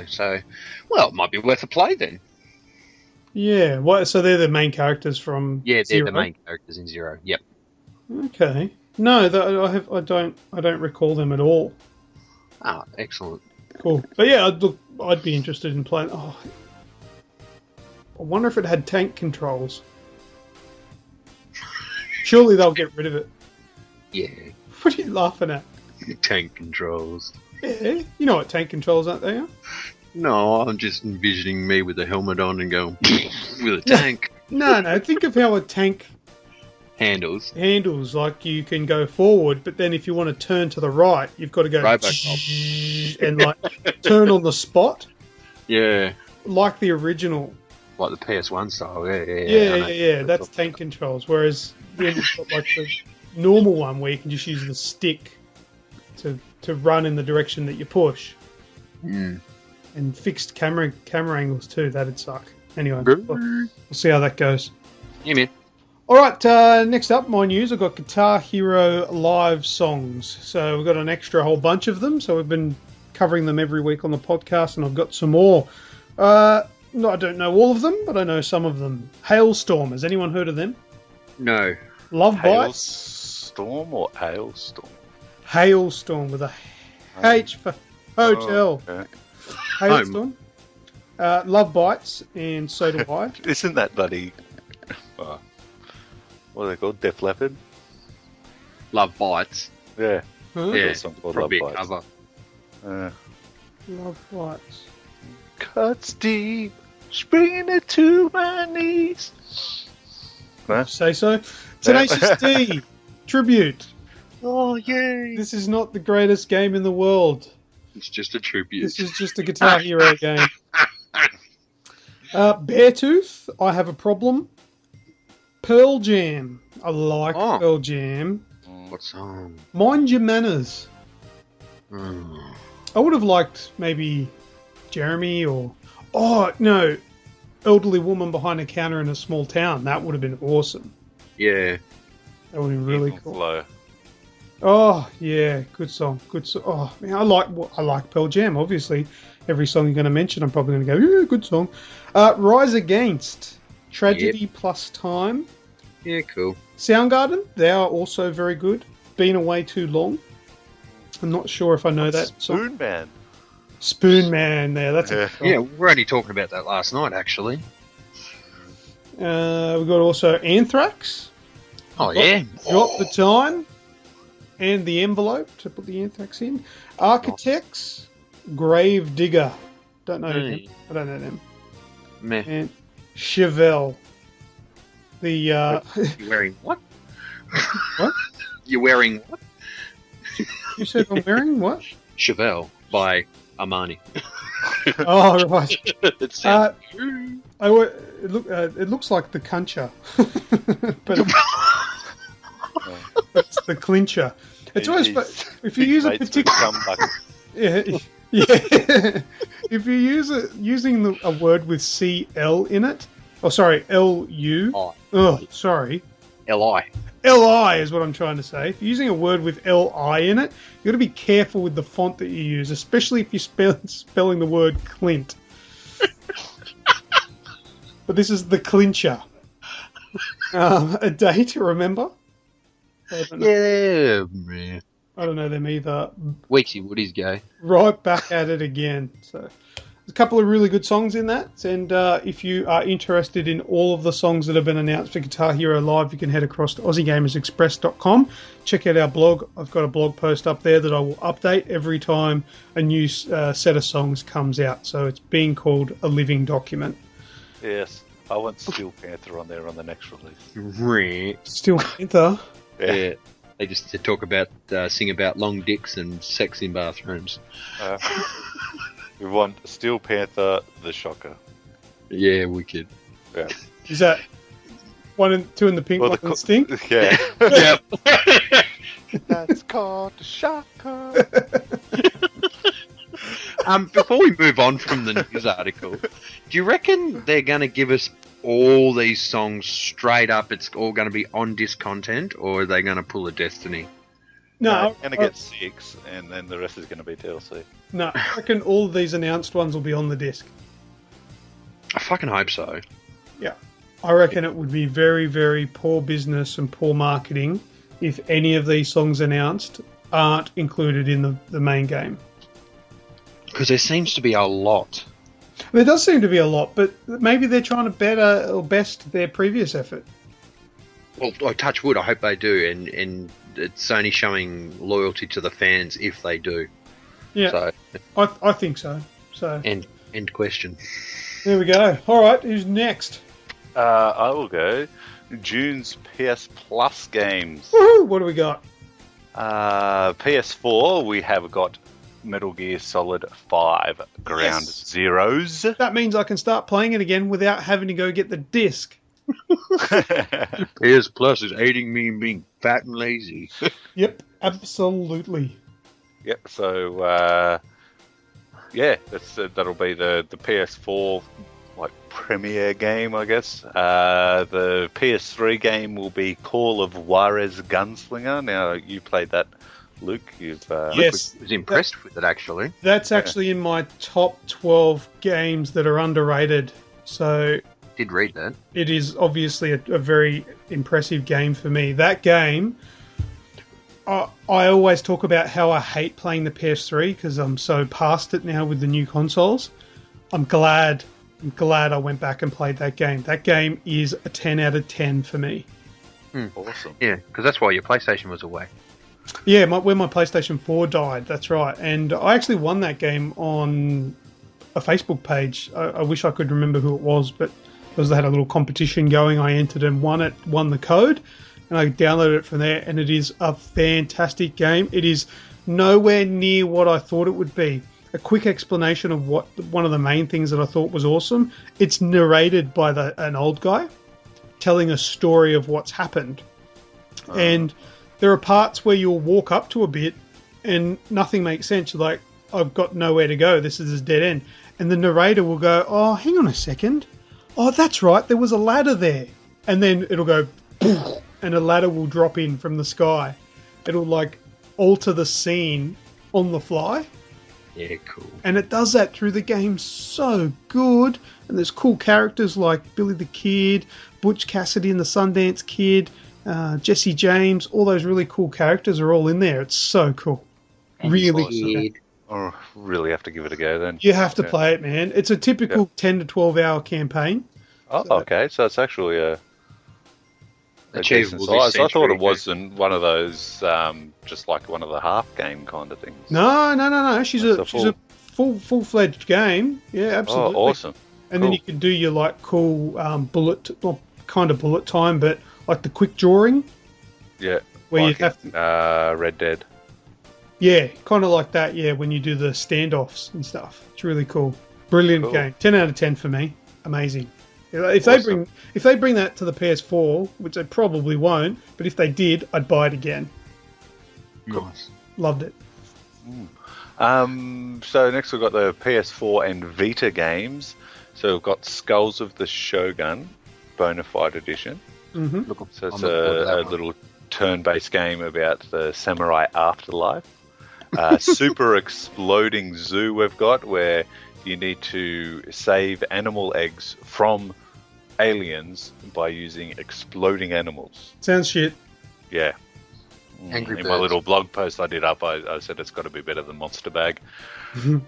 So well, it might be worth a play then. Yeah. What? So they're the main characters from Zero? They're the main characters in Zero. Yep. Okay. No, I don't recall them at all. Ah, excellent. Cool. But yeah, I'd be interested in playing. Oh, I wonder if it had tank controls. Surely they'll get rid of it. Yeah. What are you laughing at? Tank controls. Yeah, you know what tank controls aren't they? No, I'm just envisioning me with a helmet on and going with a tank. No. Think of how a tank handles. Like you can go forward, but then if you want to turn to the right, you've got to go and like turn on the spot. Yeah. Like the original. Like the PS1 style. Yeah. That's tank controls. Whereas then you've got like the normal one where you can just use the stick to run in the direction that you push. Mm. And fixed camera angles too. That'd suck. Anyway, we'll see how that goes. Yeah, man. All right, next up, my news. I've got Guitar Hero live songs. So we've got an extra whole bunch of them. So we've been covering them every week on the podcast, and I've got some more. No, I don't know all of them, but I know some of them. Hailstorm. Has anyone heard of them? No. Love Bites. Hailstorm or Hailstorm? Hailstorm with a H for hotel. Oh, okay. Hailstorm. Love Bites, and so do I. Isn't that bloody... what are they called? Def Leppard? Love Bites. Yeah. Huh? Yeah, Song called probably Love a Bites. cover. Love Bites. Cuts deep, springing it to my knees. Huh? Say so. Tenacious D. Tribute. Oh, yay. This is not the greatest game in the world. It's just a tribute. This is just a Guitar Hero game. Beartooth, I Have a Problem. Pearl Jam. I like Pearl Jam. What song? Mind Your Manners. Mm. I would have liked maybe Jeremy or... Oh, no. Elderly Woman Behind a Counter in a Small Town. That would have been awesome. Yeah. That would have been really Evil cool. Flow. Oh, yeah. Good song. Good song. Oh, man, I like Pearl Jam, obviously. Every song you're going to mention, I'm probably going to go, yeah, good song. Rise Against. Tragedy Plus Time. Yeah, cool. Soundgarden, they are also very good. Been Away Too Long. I'm not sure if I know that song. Spoon Man. Spoon Man there. That's Yeah, we're only talking about that last night, actually. We've got also Anthrax. Oh, yeah. Drop the Time. And The Envelope to put the Anthrax in. Architects. Grave Digger. Don't know them. I don't know them. Meh. And Chevelle. The You're wearing what? What? You're wearing what? You said I'm wearing what? Chevelle by Armani. Oh, right. It sounds It looks like the Cuncher. But it's the Clincher. It's always if you use a particular... Yeah. If you using a word with CL in it, LU. Oh, sorry. LI. LI is what I'm trying to say. If you're using a word with LI in it, you got to be careful with the font that you use, especially if you're spelling the word Clint. But this is the Clincher. A day to remember. Yeah, man. I don't know them either. Weeksy Woody's gay. Right back at it again. So there's a couple of really good songs in that. And if you are interested in all of the songs that have been announced for Guitar Hero Live, you can head across to aussiegamersexpress.com. Check out our blog. I've got a blog post up there that I will update every time a new set of songs comes out. So it's being called a living document. Yes. I want Steel Panther on there on the next release. Right. Steel Panther. Yeah. They just talk about, sing about long dicks and sex in bathrooms. We want Steel Panther, the Shocker. Yeah, wicked. Yeah. Is that 1 and 2 in the pink, Well, one in the stink? Yeah. Yep. That's called the Shocker. Before we move on from the news article, do you reckon they're going to give us all these songs straight up? It's all going to be on disc content, or are they going to pull a Destiny? No. You're going to get 6, and then the rest is going to be DLC. No, I reckon all of these announced ones will be on the disc. I fucking hope so. Yeah. I reckon it would be very, very poor business and poor marketing if any of these songs announced aren't included in the main game. Because there seems to be a lot. There does seem to be a lot, but maybe they're trying to best their previous effort. Well, I touch wood, I hope they do, and it's only showing loyalty to the fans if they do. Yeah, so, I think so. So end question. There we go. All right, who's next? I will go. June's PS Plus games. Woohoo! What do we got? PS4, we have got Metal Gear Solid 5 Ground Zeroes. That means I can start playing it again without having to go get the disc. PS Plus is aiding me in being fat and lazy. Yep, absolutely. Yep, so Yeah, that'll be the PS4 like premiere game, I guess. The PS3 game will be Call of Juarez Gunslinger. Now, you played that, Luke. You've Yes. I was impressed with it, actually. That's actually in my top 12 games that are underrated. So Did read that. it is obviously a very impressive game for me. That game, I always talk about how I hate playing the PS3 because I'm so past it now with the new consoles. I'm glad I went back and played that game. That game is a 10 out of 10 for me. awesome. Yeah, because that's why your PlayStation was away. Yeah, when my PlayStation 4 died, that's right. And I actually won that game on a Facebook page. I wish I could remember who it was, but because they had a little competition going, I entered and won the code, and I downloaded it from there, and it is a fantastic game. It is nowhere near what I thought it would be. A quick explanation of what one of the main things that I thought was awesome. It's narrated by an old guy telling a story of what's happened. And there are parts where you'll walk up to a bit and nothing makes sense. You're like, I've got nowhere to go. This is a dead end. And the narrator will go, oh, hang on a second. Oh, that's right. There was a ladder there. And then it'll go, poof, and a ladder will drop in from the sky. It'll like alter the scene on the fly. Yeah, cool. And it does that through the game so good. And there's cool characters like Billy the Kid, Butch Cassidy and the Sundance Kid, Jesse James. All those really cool characters are all in there. It's so cool. And Really Kid. cool. Oh, really have to give it a go then. You have to play it, man. It's a typical 10 to 12 hour campaign. Oh, okay. So it's actually a decent Achievable this size. I thought century, it wasn't one of those, just like one of the half game kind of things. No. She's a It's a full-fledged game. Yeah, absolutely. Oh, awesome. And then Cool. you can do your like cool bullet time, but like the quick drawing. Yeah. Where you like have in, Red Dead. Yeah, kind of like that. Yeah, when you do the standoffs and stuff, it's really cool. Brilliant Cool. game. 10 out of 10 for me. Amazing. If Awesome. they bring that to the PS4, which they probably won't, but if they did, I'd buy it again. Nice. Loved it. So next we've got the PS4 and Vita games. So we've got Skulls of the Shogun, Bonafide Edition. Mm-hmm. So it's a little turn-based game about the samurai afterlife. Super Exploding Zoo we've got, where you need to save animal eggs from aliens by using exploding animals. Sounds shit. Yeah. Angry In my Birds. little blog post I did up, I said it's got to be better than Monster Bag. Mhm.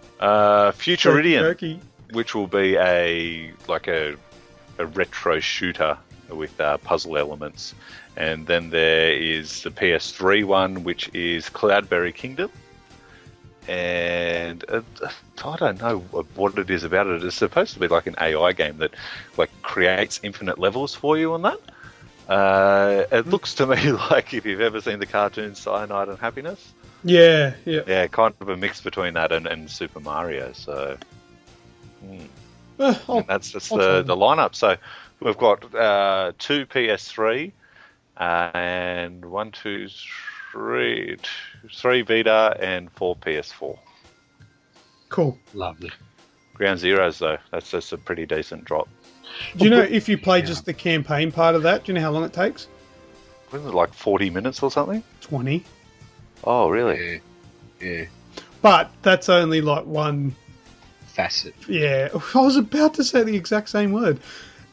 Futuridian, Turkey. which will be a retro shooter with puzzle elements. And then there is the PS3 one, which is Cloudberry Kingdom. And I don't know what it is about it. It's supposed to be like an AI game that like creates infinite levels for you on that. It looks to me like if you've ever seen the cartoon Cyanide and Happiness. Yeah. Yeah, kind of a mix between that and Super Mario. So I'll and that's I'll try the lineup. So we've got 2 PS3 and 3 Vita and 4 PS4. Cool. Lovely. Ground Zeroes though, that's just a pretty decent drop. Do you know if you play just the campaign part of that, do you know how long it takes? Wasn't it like 40 minutes or something? 20. Oh, really? Yeah. But that's only like one. Facet. Yeah, I was about to say the exact same word.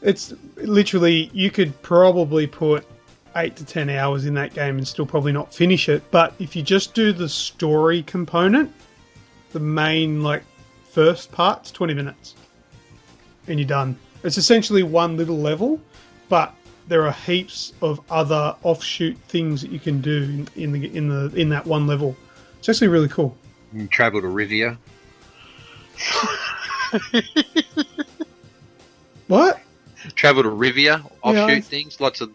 It's literally, you could probably put 8 to 10 hours in that game and still probably not finish it. But if you just do the story component, the main like first part's 20 minutes, and you're done. It's essentially one little level, but there are heaps of other offshoot things that you can do in that one level. It's actually really cool. You travel to Rivia. What? Travel to Rivia, offshoot Yeah. things, lots of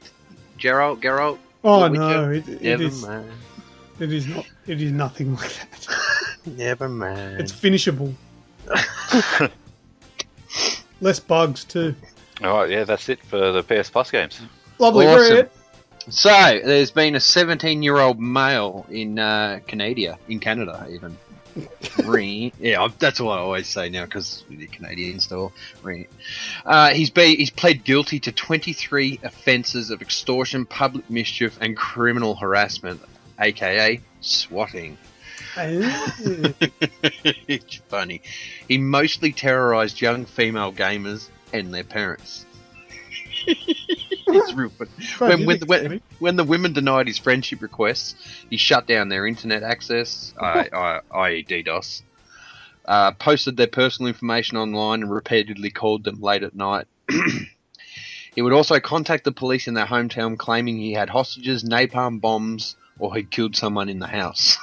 Geralt. Oh The no, Witcher. it Never is. mind. It is not. It is nothing like that. Never mind. It's finishable. Less bugs too. All right, yeah, that's it for the PS Plus games. Lovely, Awesome. very it. So, there's been a 17-year-old male in Canada even. Yeah, that's what I always say now because the Canadian store. He's pled guilty to 23 offences of extortion, public mischief, and criminal harassment, aka swatting. It's funny. He mostly terrorised young female gamers and their parents. It's real funny. When the women denied his friendship requests, he shut down their internet access, i.e. DDoS, posted their personal information online and repeatedly called them late at night. He would also contact the police in their hometown claiming he had hostages, napalm bombs, or he'd killed someone in the house.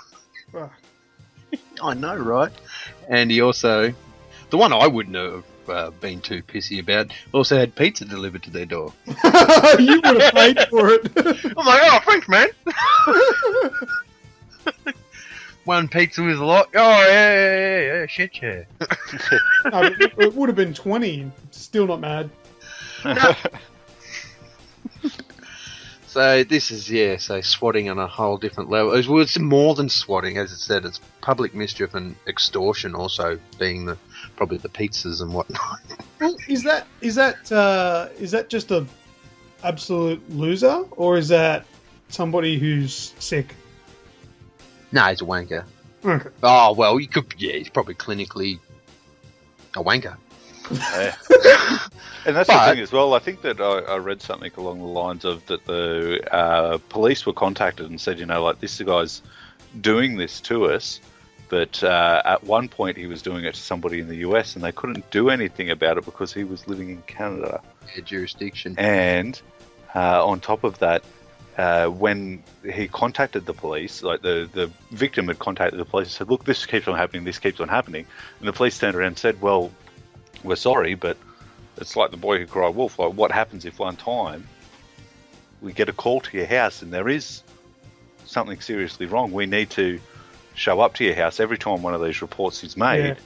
I know, right? And he also, the one I wouldn't have been too pissy about, also had pizza delivered to their door. You would have paid for it. I'm like, oh, thanks, man. One pizza with a lot. Oh, yeah, shit, yeah. No, it would have been 20. Still not mad. No. So this is, so swatting on a whole different level. It's more than swatting, as it said. It's public mischief and extortion also being probably the pizzas and whatnot. Well, is that just a absolute loser, or is that somebody who's sick? No, he's a wanker. Okay. Oh, well, he's probably clinically a wanker. Yeah. And that's the thing as well. I think that I read something along the lines of that the police were contacted and said, this guy's doing this to us, but at one point he was doing it to somebody in the US and they couldn't do anything about it because he was living in Canada. Yeah, jurisdiction. And on top of that, when he contacted the police, like the victim had contacted the police and said, look, this keeps on happening, and the police turned around and said, well, we're sorry, but it's like the boy who cried wolf. Like, what happens if one time we get a call to your house and there is something seriously wrong? We need to show up to your house every time one of these reports is made,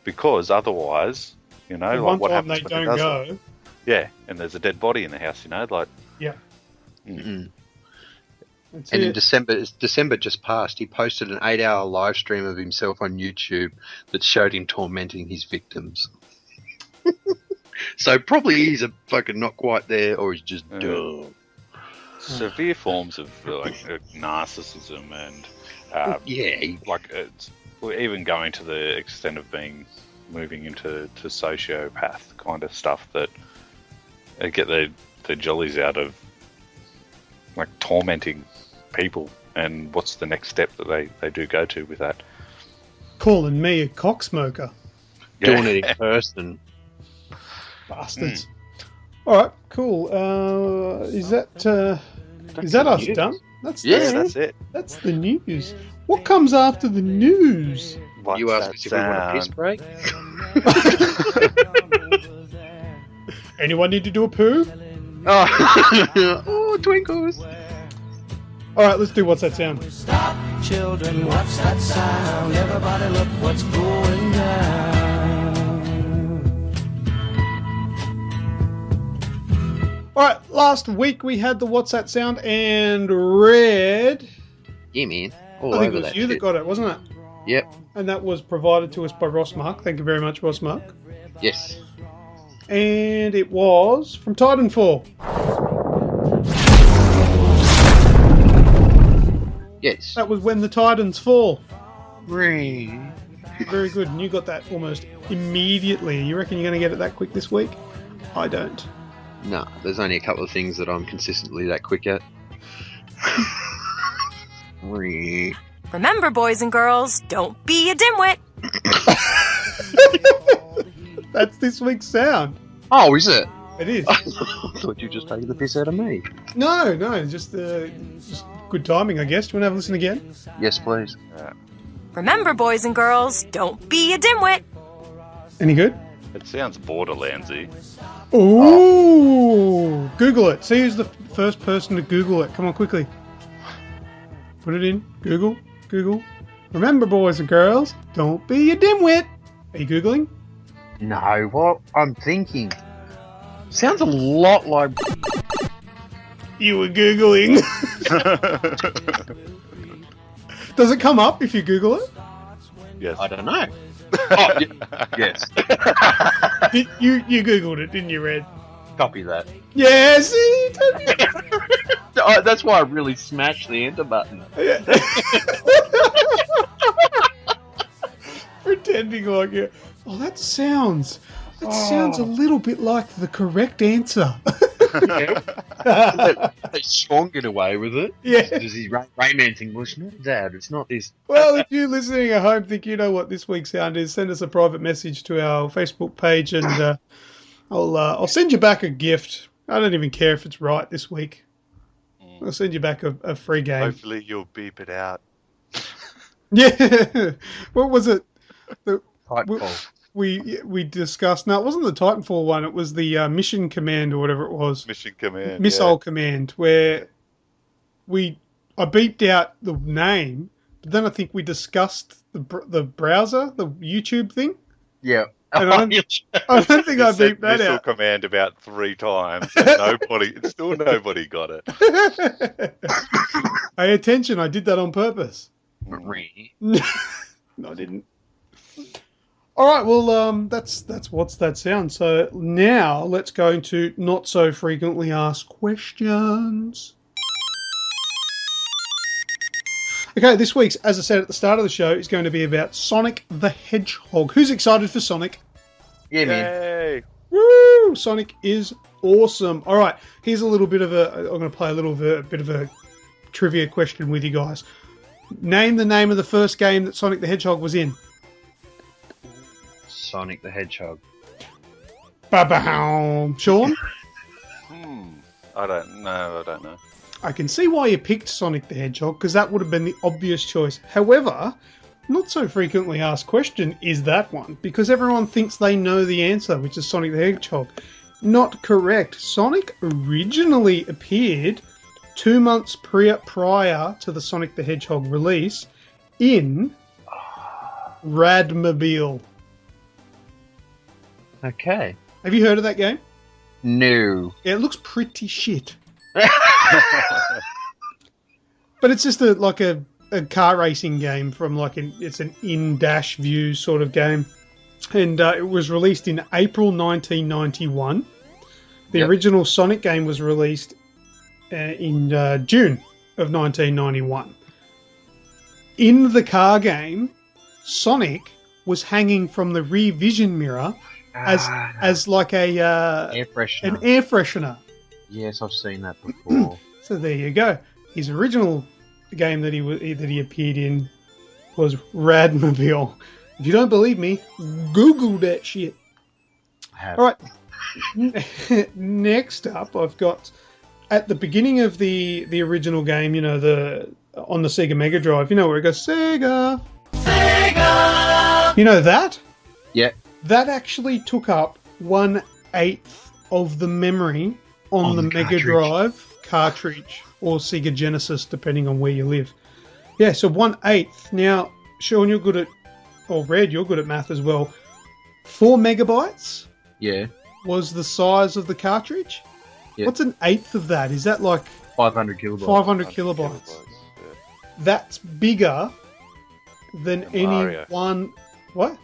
because otherwise, like what happens when it does go. Yeah, and there's a dead body in the house, Yeah. Mm-mm. And in December just passed, he posted an 8-hour live stream of himself on YouTube that showed him tormenting his victims. So probably he's a fucking not quite there, or he's just dumb. Severe forms of narcissism and even going to the extent of moving into sociopath kind of stuff that get the jollies out of like tormenting people. And what's the next step that they do go to with that? Calling me a cocksmoker. Doing it in person. Bastards. Alright, cool. Is that us done? That's it. That's the news. What comes after the news? What's you asked us if we want a piss break? Anyone need to do a poo? Oh, twinkles. Alright, let's do What's That Sound? Stop, children, what's that sound? Everybody look what's going down. Alright, last week we had the What's That Sound and Red. Yeah, man. I think it was you that got it, wasn't it? Yep. And that was provided to us by Ross Mark. Thank you very much, Ross Mark. Yes. And it was from Titanfall. Yes. That was When the Titans Fall. Very good. And you got that almost immediately. You reckon you're going to get it that quick this week? I don't. No, there's only a couple of things that I'm consistently that quick at. Remember, boys and girls, don't be a dimwit. That's this week's sound. Oh, is it? It is. I thought you were just taking the piss out of me. No, just good timing, I guess. Do you want to have a listen again? Yes, please. Remember, boys and girls, don't be a dimwit. Any good? It sounds Borderlandsy. Ooh! Google it. See who's the first person to Google it. Come on, quickly. Put it in. Google. Remember, boys and girls, don't be a dimwit. Are you Googling? No, what I'm thinking sounds a lot like. You were Googling. Does it come up if you Google it? Yes. I don't know. Oh, yes. You Googled it, didn't you, Red? Copy that. Yeah, see? That's why I really smashed the enter button. Yeah. Pretending like it. Oh, that sounds a little bit like the correct answer. Let Sean get away with it. Yeah. Does he Rayman thing? Well, it's not that. It's not this. Well, if you're listening at home, think you know what this week's sound is, send us a private message to our Facebook page, and I'll send you back a gift. I don't even care if it's right this week. I'll send you back a free game. Hopefully you'll beep it out. Yeah. What was it? Titanfall. We discussed. No, it wasn't the Titanfall one. It was the Mission Command or whatever it was. Mission Command. Missile Command, where I beeped out the name, but then I think we discussed the browser, the YouTube thing. Yeah. And I don't think I beeped that Missile out. Command about 3 times. And nobody got it. Hey, attention! I did that on purpose. No, I didn't. All right, well, that's what's that sound. So now let's go into not so frequently asked questions. Okay, this week's, as I said at the start of the show, is going to be about Sonic the Hedgehog. Who's excited for Sonic? Yeah, man. Yay! Woo! Sonic is awesome. All right, here's a little bit of I'm going to play a bit of a trivia question with you guys. Name the name of the first game that Sonic the Hedgehog was in. Sonic the Hedgehog. Ba-ba-how. Sean? I don't know. I can see why you picked Sonic the Hedgehog, because that would have been the obvious choice. However, not so frequently asked question is that one, because everyone thinks they know the answer, which is Sonic the Hedgehog. Not correct. Sonic originally appeared 2 months prior to the Sonic the Hedgehog release in Radmobile. Okay. Have you heard of that game? No. Yeah, it looks pretty shit. But it's just a car racing game from it's an in-dash view sort of game. And it was released in April 1991. The original Sonic game was released in June of 1991. In the car game, Sonic was hanging from the rear vision mirror as like an air freshener. Yes, I've seen that before. So there you go. His original game that he appeared in was Radmobile. If you don't believe me, Google that shit. All right. Next up, I've got at the beginning of the original game. You know, on the Sega Mega Drive. You know where it goes Sega. You know that? Yeah. That actually took up 1/8 of the memory on the Mega Drive cartridge or Sega Genesis, depending on where you live. Yeah, so 1/8. Now, Sean, you're good at, or Red, you're good at math as well. 4 megabytes? Yeah. Was the size of the cartridge? Yeah. What's an eighth of that? Is that like 500 kilobytes? 500 kilobytes. Yeah. That's bigger than any Mario. one. What?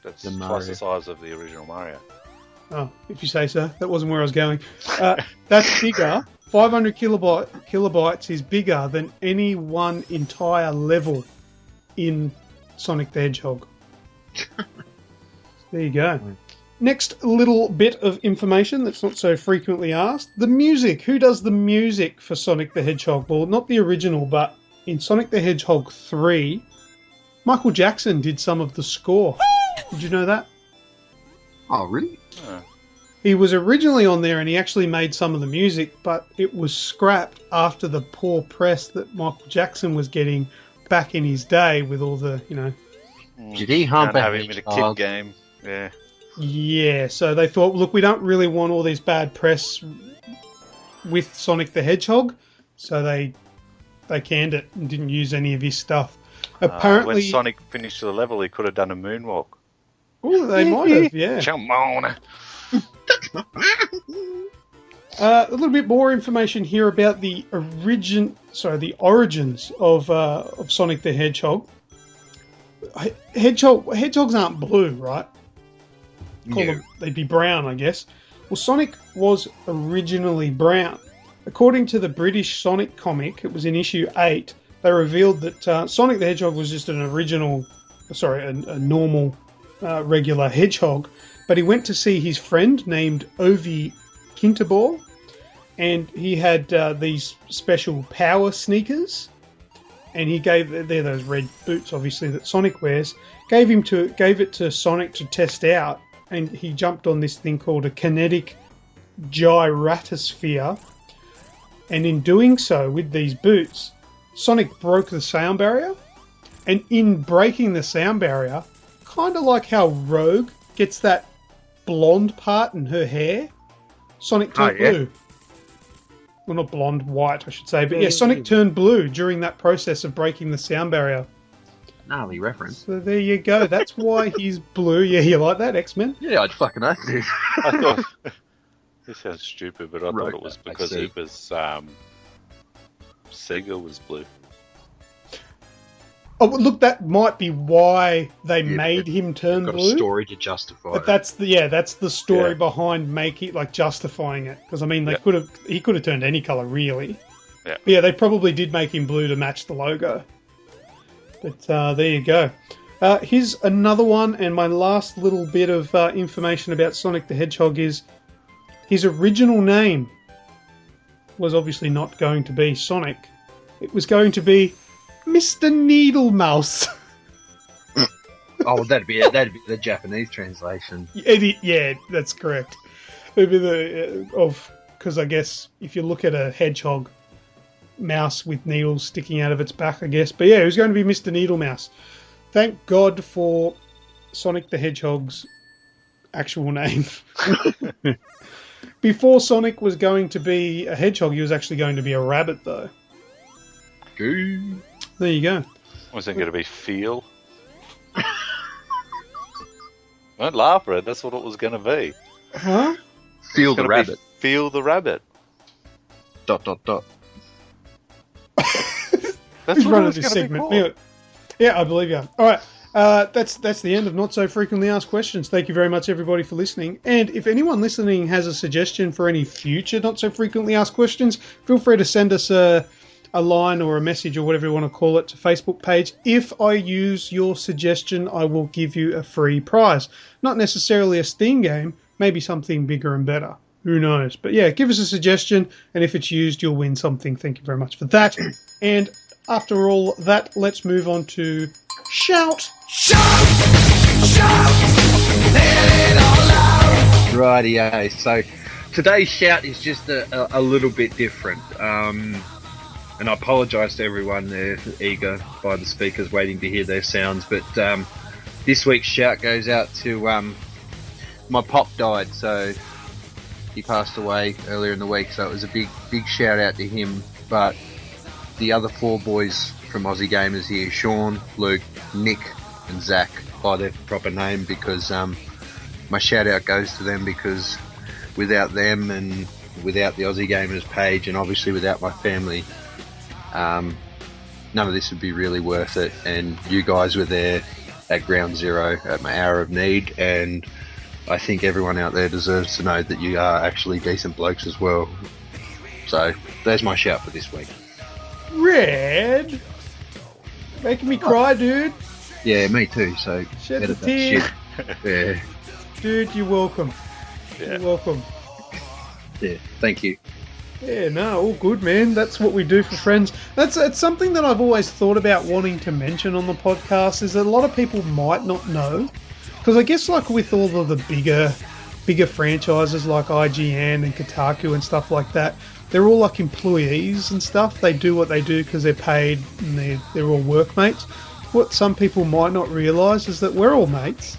That's The twice Mario. the size of the original Mario. Oh, if you say so. That wasn't where I was going. That's bigger. 500 kilobytes is bigger than any one entire level in Sonic the Hedgehog. There you go. Next little bit of information that's not so frequently asked. The music. Who does the music for Sonic the Hedgehog? Well, not the original, but in Sonic the Hedgehog 3, Michael Jackson did some of the score. Did you know that? Oh, really? He was originally on there and he actually made some of the music, but it was scrapped after the poor press that Michael Jackson was getting back in his day with all the, you know... Did he hump Can't a have him in a hedgehog? kid game. Yeah. Yeah, so they thought, look, we don't really want all these bad press with Sonic the Hedgehog, so they canned it and didn't use any of his stuff. Apparently... When Sonic finished the level, he could have done a moonwalk. Oh, they might have, yeah. Come on. A little bit more information here about the origins of Sonic the Hedgehog. Hedgehogs aren't blue, right? They'd be brown, I guess. Well, Sonic was originally brown. According to the British Sonic comic, it was in issue 8, they revealed that Sonic the Hedgehog was just a normal, regular hedgehog, but he went to see his friend named Ovi Kinterball, and he had these special power sneakers, and they're those red boots, obviously, that Sonic wears, gave it to Sonic to test out, and he jumped on this thing called a kinetic gyratosphere, and in doing so, with these boots, Sonic broke the sound barrier, and in breaking the sound barrier, kind of like how Rogue gets that blonde part in her hair, Sonic turned blue. Well, not blonde, white, I should say. But yeah, Sonic turned blue during that process of breaking the sound barrier. Gnarly reference. So there you go. That's why he's blue. Yeah, you like that, X-Men? Yeah, I'd fucking know, dude. I thought... This sounds stupid, but I thought it was because it was... Sega was blue. Oh, look, that might be why they made him turn blue. A story to justify. But that's the story behind justifying it. Because I mean, he could have turned any color really. Yeah. But yeah, they probably did make him blue to match the logo. But there you go. Here's another one, and my last little bit of information about Sonic the Hedgehog is his original name was obviously not going to be Sonic. It was going to be Mr. Needlemouse. Oh, that'd be the Japanese translation. Yeah, that's correct. It'd be because I guess if you look at a hedgehog mouse with needles sticking out of its back, I guess. But yeah, it was going to be Mr. Needlemouse. Thank God for Sonic the Hedgehog's actual name. Before Sonic was going to be a hedgehog, he was actually going to be a rabbit, though. Good. There you go. Was it going to be Feel? Don't laugh at it. That's what it was going to be. Huh? Feel the rabbit. Feel the rabbit. ... That's what it was this going to be segment. called. Yeah, I believe you. All right. That's the end of Not So Frequently Asked Questions. Thank you very much, everybody, for listening. And if anyone listening has a suggestion for any future Not So Frequently Asked Questions, feel free to send us a line or a message or whatever you want to call it to Facebook page. If I use your suggestion, I will give you a free prize. Not necessarily a Steam game, maybe something bigger and better. Who knows? But yeah, give us a suggestion, and if it's used, you'll win something. Thank you very much for that. And after all that, let's move on to Shout! Shout! Shout! Let it all out! Rightio. So today's shout is just a little bit different. And I apologise to everyone there, eager by the speakers waiting to hear their sounds. But this week's shout goes out to my pop died, so he passed away earlier in the week. So it was a big shout out to him. But the other 4 boys from Aussie Gamers here, Sean, Luke, Nick and Zach, by their proper name, because my shout out goes to them, because without them and without the Aussie Gamers page, and obviously without my family, none of this would be really worth it. And you guys were there at ground zero at my hour of need, and I think everyone out there deserves to know that you are actually decent blokes as well. So there's my shout for this week. Red, making me cry, dude. Yeah, me too. So shed the edit that tears. shit. Yeah. Dude, you're welcome. Yeah. You're welcome. Yeah, thank you. Yeah, no, all good, man. That's what we do for friends. It's something that I've always thought about wanting to mention on the podcast, is that a lot of people might not know. Because I guess like with all of the bigger franchises like IGN and Kotaku and stuff like that, they're all like employees and stuff. They do what they do because they're paid and they're all workmates. What some people might not realise is that we're all mates.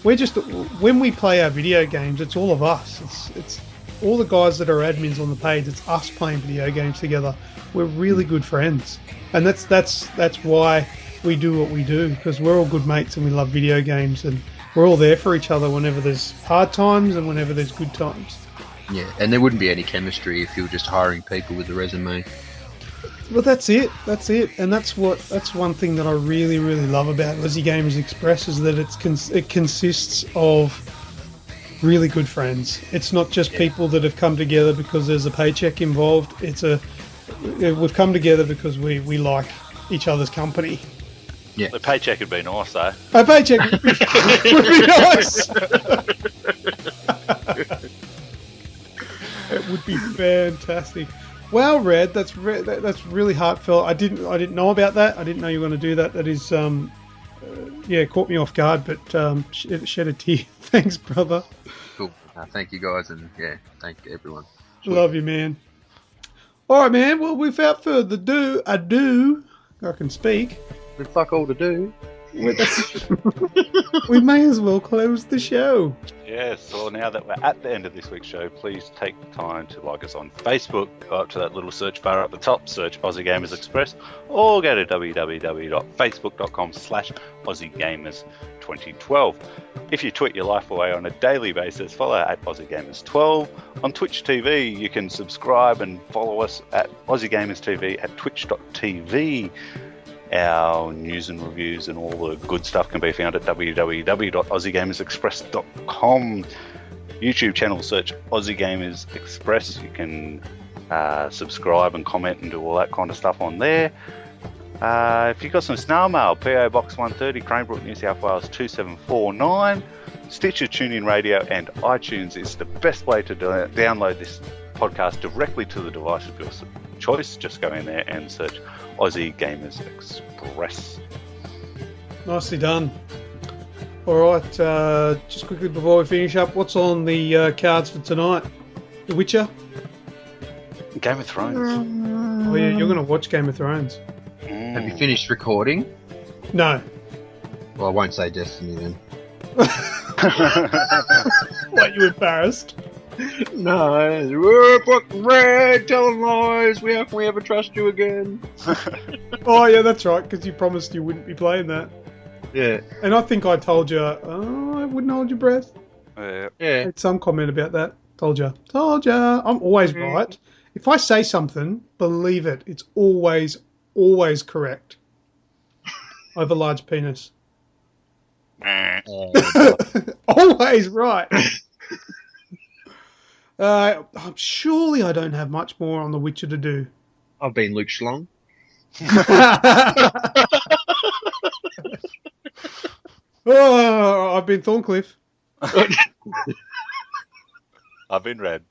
We're just, when we play our video games, it's all of us. It's all the guys that are admins on the page. It's us playing video games together. We're really good friends, and that's why we do what we do, because we're all good mates and we love video games, and we're all there for each other whenever there's hard times and whenever there's good times. Yeah, and there wouldn't be any chemistry if you were just hiring people with a resume. Well, that's it. That's it, and that's one thing that I really, really love about Aussie Gamers Express is that it consists of really good friends. It's not just people that have come together because there's a paycheck involved. We've come together because we like each other's company. Yeah, the paycheck would be nice, though. A paycheck would be nice. It would be fantastic. Well, Red, that's really heartfelt. I didn't know about that. I didn't know you were going to do that. That is, caught me off guard, but shed a tear. Thanks, brother. Cool. Thank you guys, and thank everyone. Love you, man. All right, man. Well, without further ado, I can speak. There's fuck all to do. We may as well close the show. Yes, well, now that we're at the end of this week's show, please take the time to like us on Facebook. Go up to that little search bar at the top, search Aussie Gamers Express, or go to www.facebook.com/AussieGamers2012. If you tweet your life away on a daily basis, follow at AussieGamers12. On Twitch TV, you can subscribe and follow us at Aussie Gamers TV at twitch.tv. Our news and reviews and all the good stuff can be found at www.aussiegamersexpress.com. YouTube channel, search Aussie Gamers Express. You can subscribe and comment and do all that kind of stuff on there. If you've got some snail mail, PO Box 130, Cranebrook, New South Wales 2749. Stitcher, TuneIn Radio and iTunes is the best way to download this podcast directly to the device of your choice. Just go in there and search Aussie Gamers Express. Nicely done. All right, just quickly before we finish up, what's on the cards for tonight? The Witcher? Game of Thrones. Oh yeah, you're going to watch Game of Thrones. Have you finished recording? No. Well, I won't say Destiny then. What, you embarrassed? No, we're fucking red, telling lies. We ever trust you again? Oh yeah, that's right, because you promised you wouldn't be playing that. Yeah. And I think I told you, I wouldn't hold your breath. Yeah. I had some comment about that. Told you. I'm always right. If I say something, believe it. It's always correct. I have a large penis. Always right. Surely I don't have much more on The Witcher to do. I've been Luke Schlong. Oh, I've been Thorncliff. I've been Red.